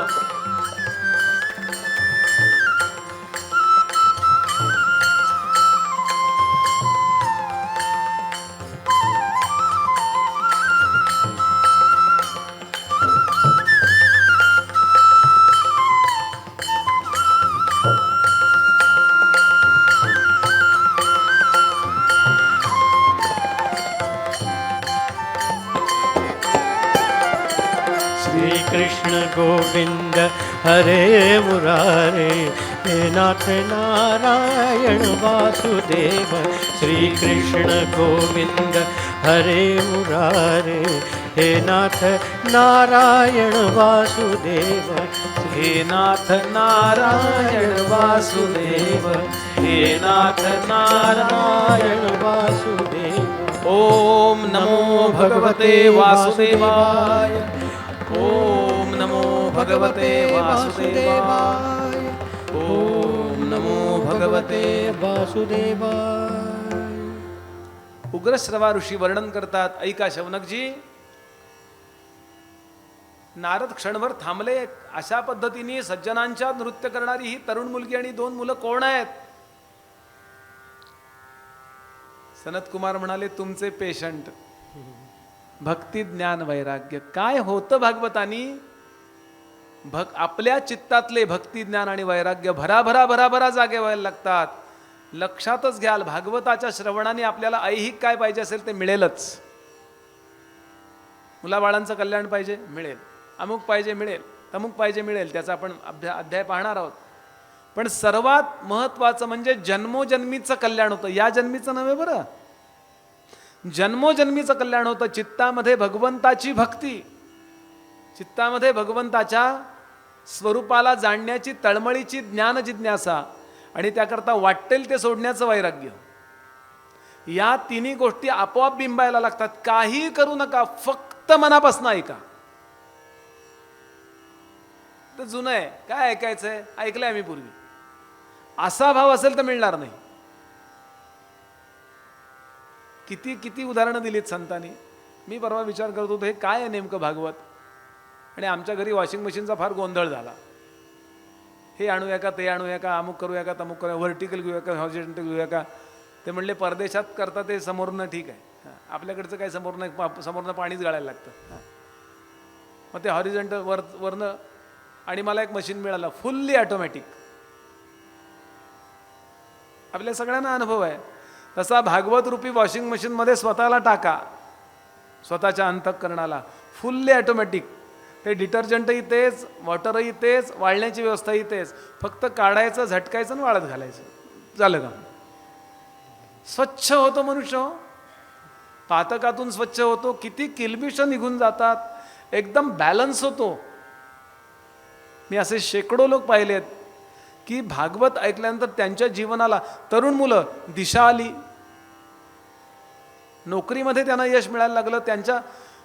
श्रीकृष्ण गोविन्द हरे मुरारे हे नाथ नारायण वासुदेव श्रीकृष्ण गोविन्द हरे मुरारे हे नाथ नारायण वासुदेव हे नाथ नारायण वासुदेव हे नाथ नारायण वासुदेव ओम नमो भगवते वासुदेवाय ओम नमो भगवते वासुदेवाय ओम नमो भगवते वासुदेवाय उग्रश्रवा ऋषी वर्णन करतात ऐका शौनकजी नारद क्षणभर थांबले अशा पद्धतीने सज्जनांच्या नृत्य करणारी ही तरुण मुलगी आणि 2 मुलं कोण आहेत सनत कुमार म्हणाले तुमचे पेशंट भक्ती ज्ञान वैराग्य काय होतं भागवतानी आपल्या चित्तातले भक्ती ज्ञान आणि वैराग्य भराभरा जागे व्हायला लागतात लक्षातच घ्याल भागवताच्या श्रवणाने आपल्याला ऐहिक काय पाहिजे असेल ते मिळेलच मुलाबाळांचं कल्याण पाहिजे मिळेल अमुक पाहिजे मिळेल तमुक पाहिजे मिळेल त्याचा आपण अध्याय पाहणार आहोत पण सर्वात महत्त्वाचं म्हणजे जन्मोजन्मीचं कल्याण होतं या जन्मीचं नव्हे बरं जन्मोजन्मीचं कल्याण होतं चित्तामध्ये भगवंताची भक्ती चित्तामध्ये भगवंताच्या स्वरूपाला जाणण्याची तळमळीची ज्ञान जिज्ञासा आणि त्याकरता वाटेल ते सोडण्याचं वैराग्य या तिन्ही गोष्टी आपोआप बिंबायला लागतात काही करू नका फक्त मनापासून ऐका तर जुनं आहे काय ऐकायचंय ऐकलंय आम्ही पूर्वी असा भाव असेल तर मिळणार नाही किती किती उदाहरणं दिलीत संतांनी मी परवा विचार करत होतो हे काय आहे नेमकं भागवत आणि आमच्या घरी वॉशिंग मशीनचा फार गोंधळ झाला हे आणूया का ते आणूया का अमुक करूया का तमुक करूया व्हर्टिकल घेऊया का हॉरिझॉन्टल घेऊया का ते म्हणले परदेशात करता ते समोरनं ठीक आहे आपल्याकडचं काय समोरनं पाणीच गाळायला लागतं मग ते हॉरिझॉन्टल वरनं आणि मला एक मशीन मिळालं फुल्ली ऑटोमॅटिक आपल्या सगळ्यांना अनुभव आहे तसा भागवत रूपी वॉशिंग मशीनमध्ये स्वतःला टाका स्वतःच्या अंतःकरणाला फुल्ली ऑटोमॅटिक ते डिटर्जंटही तेच, वॉटरही तेच, वाळण्याची व्यवस्थाही तेच, फक्त काढायचं, झटकायचं आणि वाळत घालायचं, झालं का? स्वच्छ होतो मनुष्य, हो. पातकातून स्वच्छ होतो, किती किलबिष निघून जातात, एकदम बॅलन्स होतो. मी असे शेकडो लोक पाहिलेत की भागवत ऐकल्यानंतर त्यांच्या जीवनाला, तरुण मुलं, दिशा आली, नोकरीमध्ये त्यांना यश मिळायला लागलं, त्यांच्या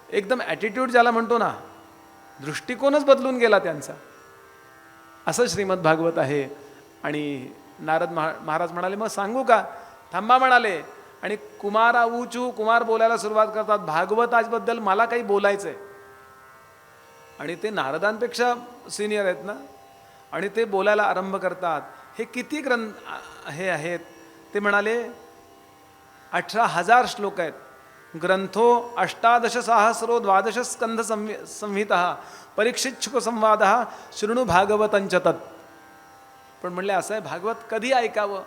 एकदम ॲटिट्यूड ज्याला म्हणतो ना, दृष्टिकोनच बदलून गेला त्यांचा. असं श्रीमद भागवत आहे. आणि नारद महाराज म्हणाले, मग सांगू का? थांबा म्हणाले. आणि कुमार बोलायला सुरुवात करतात, भागवताबद्दल मला काही बोलायचं आहे. आणि ते नारदांपेक्षा सिनियर आहेत ना, आणि ते बोलायला आरंभ करतात. हे किती ग्रंथ हे आहेत? ते म्हणाले 18,000 श्लोक आहेत. ग्रंथो 18 सहस्रो 12 स्कंध संहिता परीक्षिच्छुक संवाद शृणु भागवतंच तत्. पण म्हणले असं आहे, भागवत कधी ऐकावं?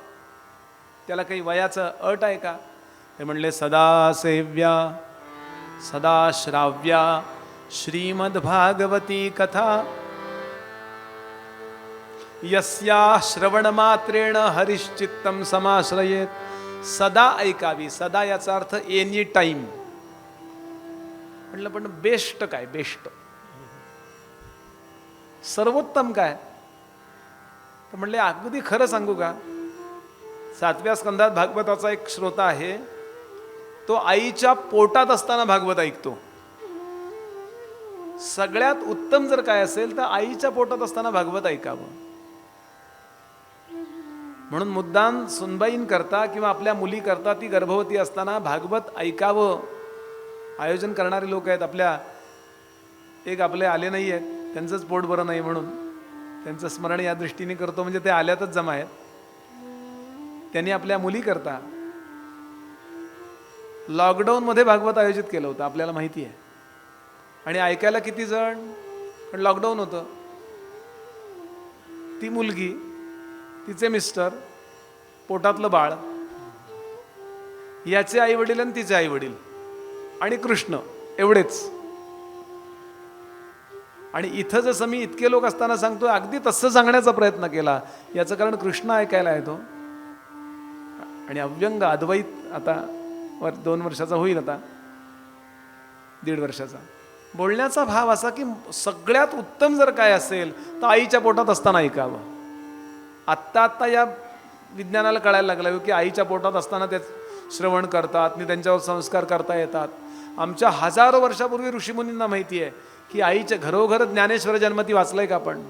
त्याला काही वयाचं अट आहे का? ते म्हणले सदा सेव्या सदा श्राव्या श्रीमद्भागवती कथा यस्या श्रवणमात्रेण हरिश्चित्तम समाश्रयेत. सदा ऐकावी. सदा याचा अर्थ एनी टाईम. म्हटलं पण बेस्ट काय? बेस्ट सर्वोत्तम काय? तर म्हणले अगदी खरं सांगू का? 7व्या स्कंधात भागवताचा एक श्रोता आहे, तो आईच्या पोटात असताना भागवत ऐकतो. सगळ्यात उत्तम जर काय असेल तर आईच्या पोटात असताना भागवत ऐकावं. म्हणून मुद्दाम सुनबाईन करता किंवा आपल्या मुली करता ती गर्भवती असताना भागवत ऐकावं. आयोजन करणारे लोक आहेत आपल्या, एक आपले आले नाही आहेत, त्यांचंच पोट बरं नाही म्हणून त्यांचं स्मरण या दृष्टीने करतो, म्हणजे ते आल्यातच जमा आहेत. त्यांनी आपल्या मुली करता लॉकडाऊनमध्ये भागवत आयोजित केलं होतं, आपल्याला माहिती आहे. आणि ऐकायला किती जण? पण लॉकडाऊन होतं. ती मुलगी, तिचे मिस्टर, पोटातलं बाळ, याचे आई वडील आणि तिचे आई वडील आणि कृष्ण, एवढेच. आणि इथं जसं मी इतके लोक असताना सांगतो, अगदी तसं सांगण्याचा प्रयत्न केला. याचं कारण कृष्ण ऐकायला येतो. आणि अव्यंग अद्वैत आता 2 वर्षाचा होईल, आता 1.5 वर्षाचा. बोलण्याचा भाव असा की सगळ्यात उत्तम जर काय असेल तर आईच्या पोटात असताना ऐकावं. आत्ता या विज्ञानाला कळायला लागलं की आईच्या पोटात असताना ते श्रवण करतात आणि त्यांच्यावर संस्कार करता येतात. आमच्या हजारो वर्षापूर्वी ऋषीमुनींना माहिती आहे की आईच्या घरोघर ज्ञानेश्वर जन्मती वाचलंय का आपण,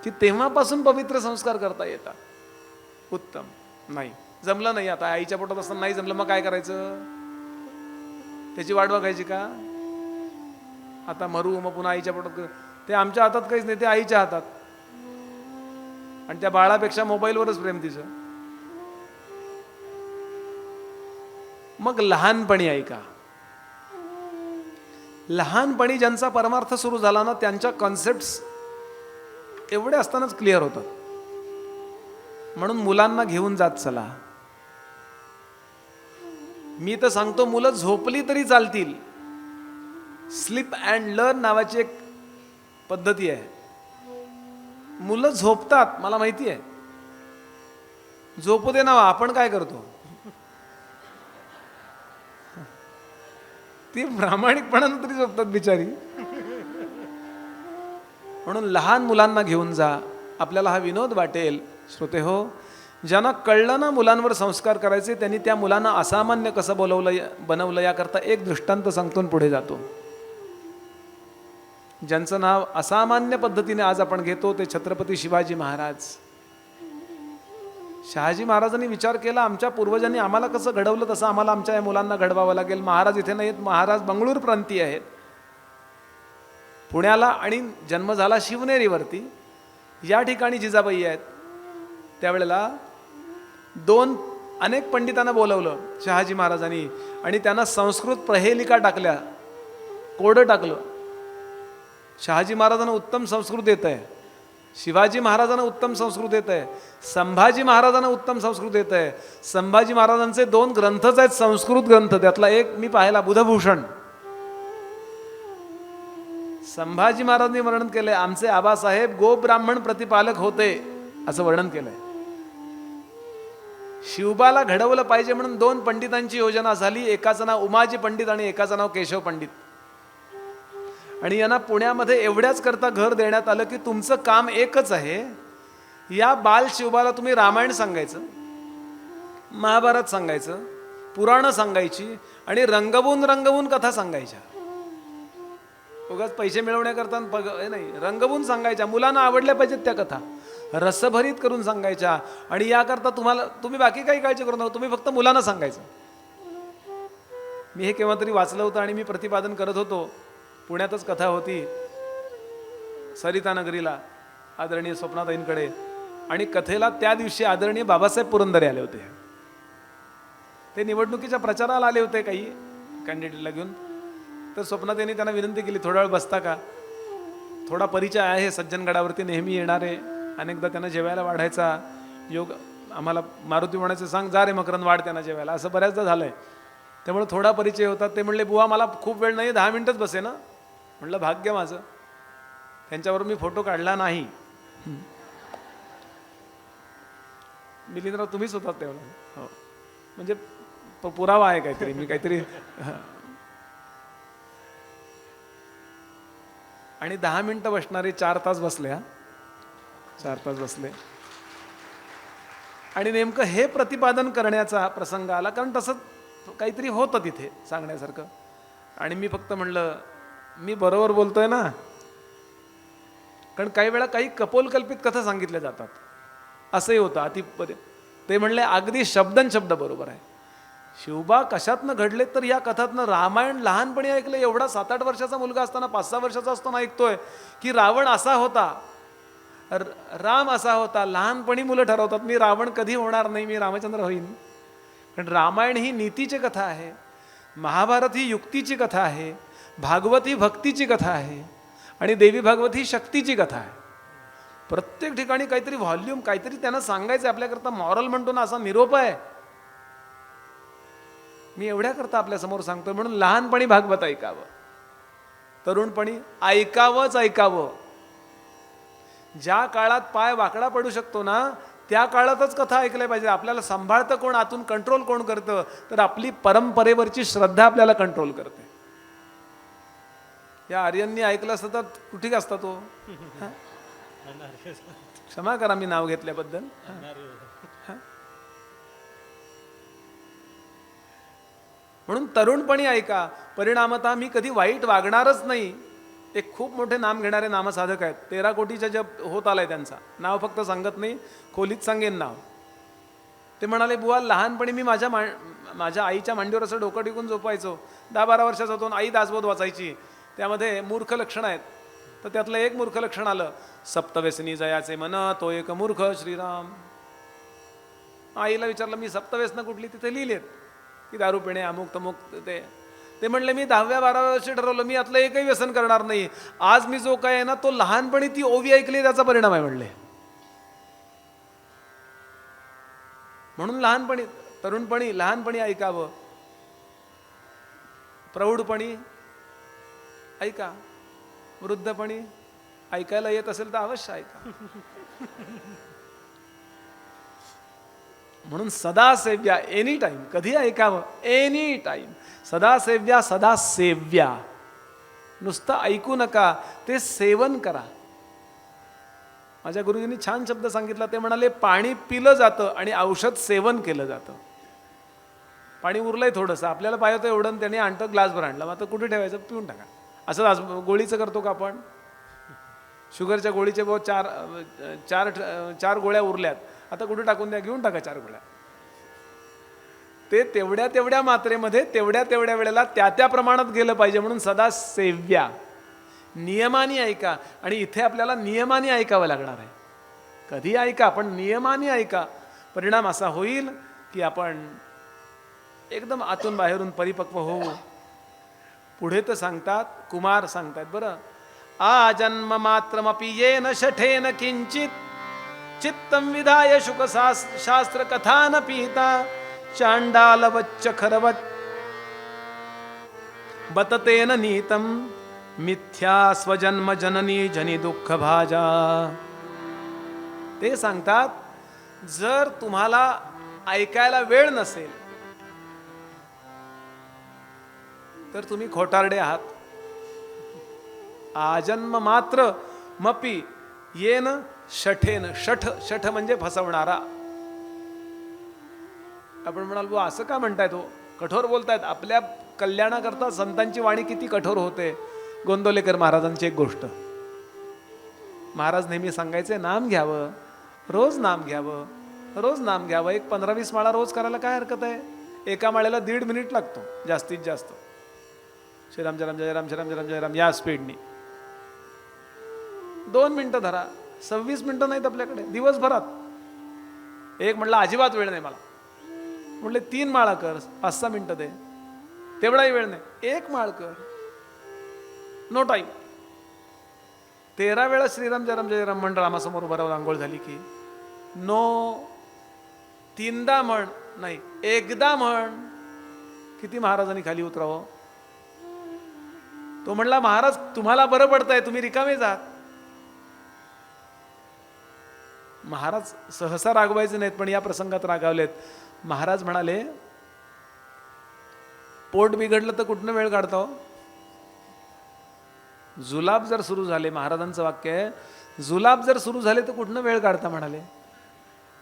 की तेव्हापासून पवित्र संस्कार करता येतात. उत्तम. नाही जमलं नाही, आता आईच्या पोटात असताना नाही जमलं, मग काय करायचं? त्याची वाट बघायची का? आता मरू, मग पुन्हा आईच्या पोटात? ते आमच्या हातात काहीच नाही, ते आईच्या हातात. आणि त्या बाळापेक्षा मोबाईलवरच प्रेम तिचं. मग लहानपणी ऐका. लहानपणी ज्यांचा परमार्थ सुरू झाला ना, त्यांच्या कॉन्सेप्ट्स एवढे असतानाच क्लिअर होतात. म्हणून मुलांना घेऊन जात चला. मी तर सांगतो, मुलं झोपली तरी चालतील. स्लीप अँड लर्न नावाची एक पद्धती आहे. मुलं झोपतात, मला माहिती आहे. झोपू दे ना, आपण काय करतो? ती प्रामाणिकपणानं तरी झोपतात बिचारी. म्हणून लहान मुलांना घेऊन जा. आपल्याला हा विनोद वाटेल. श्रोते हो, ज्यांना कळलं ना मुलांवर संस्कार करायचे, त्यांनी त्या मुलांना असामान्य कसं बनवलं याकरता एक दृष्टांत सांगतो आणि पुढे जातो. ज्यांचं नाव असामान्य पद्धतीने आज आपण घेतो ते छत्रपती शिवाजी महाराज. शहाजी महाराजांनी विचार केला, आमच्या पूर्वजांनी आम्हाला कसं घडवलं तसं आम्हाला आमच्या या मुलांना घडवावं लागेल. महाराज इथे नाहीत, महाराज बंगळूर प्रांतीय आहेत, पुण्याला, आणि जन्म झाला शिवनेरीवरती. या ठिकाणी जिजाबाई आहेत. त्यावेळेला अनेक पंडितांना बोलवलं शहाजी महाराजांनी आणि त्यांना संस्कृत प्रहेलिका टाकल्या, कोडं टाकलं. शहाजी महाराजांना उत्तम संस्कृत येत आहे, शिवाजी महाराजांना उत्तम संस्कृत येत आहे, संभाजी महाराजांना उत्तम संस्कृत येत आहे. संभाजी महाराजांचे 2 ग्रंथच आहेत संस्कृत ग्रंथ. त्यातला एक मी पाहिला, बुधभूषण. संभाजी महाराजांनी वर्णन केलंय, आमचे आबासाहेब गोब्राह्मण प्रतिपालक होते असं वर्णन केलंय. शिवबाला घडवलं पाहिजे म्हणून 2 पंडितांची योजना झाली. एकाचं नाव उमाजी पंडित आणि एकाचं नाव केशव पंडित. आणि यांना पुण्यामध्ये एवढ्याच करता घर देण्यात आलं की तुमचं काम एकच आहे, या बाल शिवबाला तुम्ही रामायण सांगायचं, महाभारत सांगायचं, पुराणं सांगायची आणि रंगवून कथा सांगायच्या. उगाच पैसे मिळवण्याकरता नाही, रंगवून सांगायच्या. मुलांना आवडल्या पाहिजेत त्या कथा, रसभरीत करून सांगायच्या. आणि याकरता तुम्ही बाकी काही काळजी करू नका, तुम्ही फक्त मुलांना सांगायचं. मी हे केव्हा तरी वाचलं होतं आणि मी प्रतिपादन करत होतो. पुण्यातच कथा होती सरिता नगरीला आदरणीय स्वप्नाताईंकडे, आणि कथेला त्या दिवशी आदरणीय बाबासाहेब पुरंदरे आले होते. ते निवडणुकीच्या प्रचाराला आले होते काही कॅन्डिडेटला घेऊन. तर स्वप्नाताईंनी त्यांना विनंती केली, थोडा वेळ बसता का, थोडा परिचय आहे, सज्जनगडावरती नेहमी येणारे, अनेकदा त्यांना जेवायला वाढायचा योग आम्हाला. मारुती म्हणायचं, सांग जा रे मकरंद, वाढ त्यांना जेवायला. असं बऱ्याचदा झालंय, त्यामुळे थोडा परिचय होता. ते म्हणले, बुवा मला खूप वेळ नाही, 10 मिनिटच बसे ना. म्हटलं भाग्य माझं, त्यांच्यावर मी फोटो काढला नाही. मिलिंदराव तुम्हीच होतात तेवढं. हो, म्हणजे पुरावा आहे काहीतरी, मी काहीतरी. आणि 10 मिनिटं बसणारे 4 तास बसले. 4 तास बसले. आणि नेमकं हे प्रतिपादन करण्याचा प्रसंग आला, कारण तसं काहीतरी होतं तिथे सांगण्यासारखं. आणि मी फक्त म्हणलं, मी बरोबर बोलतोय ना. कारण काही वेळा काही कपोलकल्पित कथा सांगितल्या जातात, असंही होतं अति. ते म्हणले अगदी शब्दन शब्द बरोबर आहे. शिवबा कशातनं घडले तर या कथातनं. रामायण लहानपणी ऐकलं, एवढा 7-8 वर्षाचा मुलगा असताना, 5-6 वर्षाचा असताना ऐकतोय की रावण असा होता, राम असा होता. लहानपणी मुलं ठरवतात, मी रावण कधी होणार नाही, मी रामचंद्र होईन. कारण रामायण ही नीतीची कथा आहे, महाभारत ही युक्तीची कथा आहे, भागवत ही भक्तीची कथा आहे, आणि देवी भागवत ही शक्तीची कथा आहे. प्रत्येक ठिकाणी काहीतरी व्हॉल्यूम, काहीतरी त्यांना सांगायचं आपल्याकरता. मॉरल म्हणतो ना, असा निरोप आहे. मी एवढ्याकरता आपल्यासमोर सांगतोय. म्हणून लहानपणी भागवत ऐकावं, तरुणपणी ऐकावंच ऐकावं. ज्या काळात पाय वाकडा पडू शकतो ना, त्या काळातच कथा ऐकल्या पाहिजे. आपल्याला सांभाळतं कोण, आतून कंट्रोल कोण करतं, तर आपली परंपरेवरची श्रद्धा आपल्याला कंट्रोल करते. या आर्यांनी ऐकलं असतं तर कुठे असता तो. क्षमा करा मी नाव घेतल्याबद्दल. म्हणून तरुणपणी ऐका. परिणामतः मी कधी वाईट वागणारच नाही. एक खूप मोठे नाम घेणारे नामसाधक आहेत, 13 कोटीच्या जप होत आलाय त्यांचा. नाव फक्त सांगत नाही, खोलीत सांगेन नाव. ते म्हणाले, बुवा लहानपणी मी माझ्या आईच्या मांडीवर असं डोकं टिकून झोपायचो. 10-12 वर्षाचा होतो. आई दासबोध वाचायची, त्यामध्ये मूर्ख लक्षण आहेत. तर त्यातलं एक मूर्ख लक्षण आलं, सप्तव्यसनी जयाचे मन, तो एक मूर्ख श्रीराम. आईला विचारलं, मी सप्तव्यसनं कुठली, तिथे लिहिलेत की दारू पिणे, अमुक तमुक. ते म्हणले, मी 10व्या-12व्या वर्षी ठरवलं मी यातलं एकही व्यसन करणार नाही. आज मी जो काय आहे ना, तो लहानपणी ती ओवी ऐकली त्याचा परिणाम आहे म्हणले. म्हणून लहानपणी, तरुणपणी, लहानपणी ऐकावं, प्रौढपणी ऐका, वृद्धपणी ऐकायला येत असेल तर अवश्य ऐका. म्हणून सदा सेव्या, एनी टाइम, कधी ऐकावं, एनी टाइम. सदा सेव्या, सदा सेव्या. नुसतं ऐकू नका, ते सेवन करा. माझ्या गुरुजींनी छान शब्द सांगितला. ते म्हणाले, पाणी पिलं जातं आणि औषध सेवन केलं जातं. पाणी उरलंय थोडंसं, आपल्याला पाहिजे होतं एवढं, त्याने आणतं ग्लासभर आणलं, मग आता कुठे ठेवायचं, पिऊन टाका. असं गोळीचं करतो का आपण? शुगरच्या गोळीचे बहुत 4 गोळ्या उरल्यात, आता कुठे टाकून द्या, घेऊन टाका 4 गोळ्या. ते तेवढ्या मात्रेमध्ये तेवढ्या वेळेला त्या प्रमाणात गेलं पाहिजे. म्हणून सदा सेव्या, नियमाने ऐका. आणि इथे आपल्याला नियमाने ऐकावं लागणार आहे. कधी ऐका, पण नियमाने ऐका. परिणाम असा होईल की आपण एकदम आतून बाहेरून परिपक्व होऊ. पुढे तर सांगतात, कुमार सांगतात बरं, आजन्म मात्रमपि येन शठेन किंचित चित्तम विधाय शुक शास्त्र कथा न पीता चांडाल वच्च खरवत बततेन नीतम मिथ्या स्वजन्म जननी जनी दुःख भाजा. ते सांगतात, जर तुम्हाला ऐकायला वेळ नसेल तर तुम्ही खोटारडे आहात. आजन्म मात्र मपी येन शठेन. शठ म्हणजे फसवणारा. आपण म्हणाल बुवा असं का म्हणतायत हो, कठोर बोलतायत. आपल्या कल्याणाकरता संतांची वाणी किती कठोर होते. गोंदवलेकर महाराजांची एक गोष्ट. महाराज नेहमी सांगायचे, नाम घ्यावं, रोज नाम घ्यावं, रोज नाम घ्यावं. एक 15-20 माळा रोज करायला काय हरकत आहे. एका माळ्याला 1.5 मिनिट लागतो जास्तीत जास्त. श्रीराम जय राम जय राम श्रीराम जय राम जय राम या स्पीडनी 2 मिनिटं धरा. 26 मिनिटं नाहीत आपल्याकडे दिवसभरात. एक म्हटलं अजिबात वेळ नाही मला, म्हटले 3 माळा कर, 5-6 मिनिटं दे, तेवढाही वेळ नाही. 1 माळ कर, नो टाईम. 13 वेळा श्रीराम जय राम जय राम म्हण, रामासमोर उभं राहून आंघोळ झाली की नो. 3दा म्हण, नाही 1दा म्हण. किती महाराजांनी खाली उतरावं. तो म्हणला, महाराज तुम्हाला बरं पडतंय, तुम्ही रिकामे जात. महाराज सहसा रागवायचे नाहीत, पण या प्रसंगात रागावलेत. महाराज म्हणाले, पोट बिघडलं तर कुठनं वेळ काढतो. जुलाब जर सुरू झाले, महाराजांचं वाक्य आहे, जुलाब जर सुरू झाले तर कुठनं वेळ काढता. म्हणाले,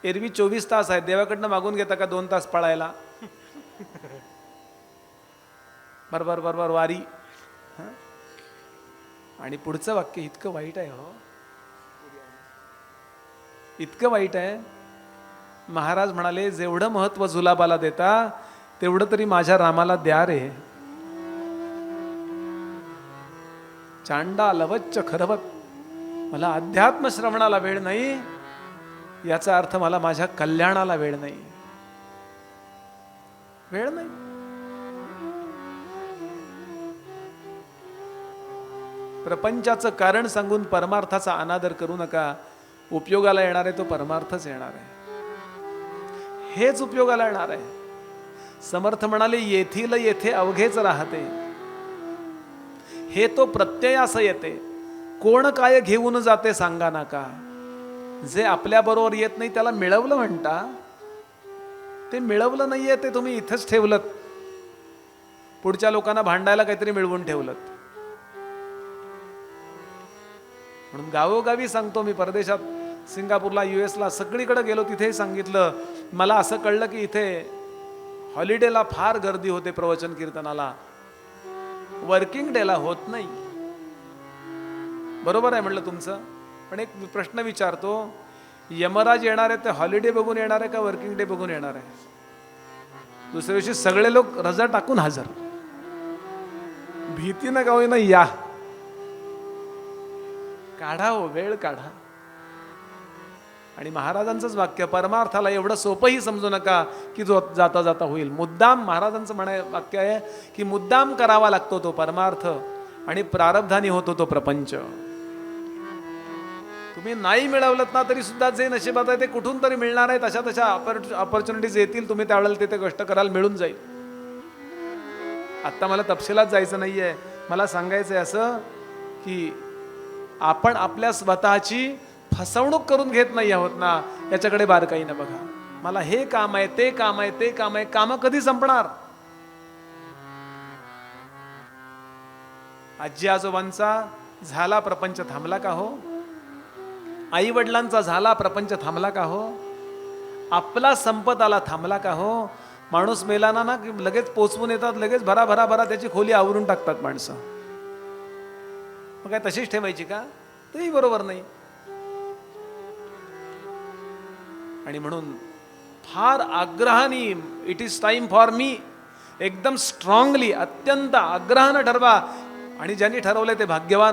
एरवी 24 तास आहेत, देवाकडनं मागून घेता का 2 तास पळायला. बरोबर बरोबर वारी. आणि पुढचं वाक्य इतकं वाईट आहे हो, इतकं वाईट आहे. महाराज म्हणाले, जेवढं महत्व जुलाबाला देता तेवढं तरी माझ्या रामाला द्या रे. चांडा लवच्च खरवत, मला अध्यात्म श्रवणाला वेळ नाही, याचा अर्थ मला माझ्या कल्याणाला वेळ नाही. वेळ नाही. प्रपंचाचं कारण सांगून परमार्थाचा अनादर करू नका. उपयोगाला येणार आहे तो परमार्थच येणार आहे, हेच उपयोगाला येणार आहे. समर्थ म्हणाले, येथील येथे अवघेच राहते, हे तो प्रत्ययास येते. कोण काय घेऊन जाते सांगा नका. जे आपल्या बरोबर येत नाही त्याला मिळवलं म्हणता. ते मिळवलं नाहीये, ते तुम्ही इथंच ठेवलं. पुढच्या लोकांना भांडायला काहीतरी मिळवून ठेवलं. म्हणून गावोगावी सांगतो मी, परदेशात सिंगापूरला, US ला सगळीकडे गेलो, तिथेही सांगितलं. मला असं कळलं की इथे हॉलिडेला फार गर्दी होते प्रवचन कीर्तनाला, वर्किंग डेला होत नाही. बरोबर आहे म्हटलं तुमचं, पण एक प्रश्न विचारतो, यमराज येणार आहे ते हॉलिडे बघून येणार आहे का वर्किंग डे बघून येणार आहे? दुसऱ्या दिवशी सगळे लोक रजा टाकून हजर. भीतीनं का होईना या, काढा हो, वेळ काढा. आणि महाराजांचंच वाक्य, परमार्थाला एवढं सोपंही समजू नका की जो जाता जाता होईल. मुद्दाम, महाराजांचं वाक्य आहे की मुद्दाम करावा लागतो तो परमार्थ, आणि प्रारब्धानी होतो तो प्रपंच. तुम्ही नाही मिळवलं ना तरी सुद्धा जे नशिबात आहे ते कुठून तरी मिळणार आहे. तशा तशा ऑपॉर्च्युनिटीज येतील, तुम्ही त्यावेळेला तिथे कष्ट कराल, मिळून जाईल. आत्ता मला तपशिलात जायचं नाहीये. मला सांगायचं आहे असं की आपण आपल्या स्वतःची फसवणूक करून घेत नाही आहोत ना, याच्याकडे बारकाईनं बघा. मला हे काम आहे, ते काम आहे, ते काम आहे. कामं कधी संपणार? आजी आजोबांचा झाला प्रपंच थांबला का हो? आई वडिलांचा झाला प्रपंच थांबला का हो? आपला संपत आला थांबला का हो? माणूस मेलाना ना लगेच पोचवून येतात, लगेच भरा भरा भरा त्याची खोली आवरून टाकतात माणसं. मग काय तशीच ठेवायची का? तेही बरोबर नाही. आणि म्हणून फार आग्रहाने, it is time for me, एकदम स्ट्रॉंगली, अत्यंत आग्रहानं ठरवा. आणि ज्यांनी ठरवलंय ते भाग्यवान आहे.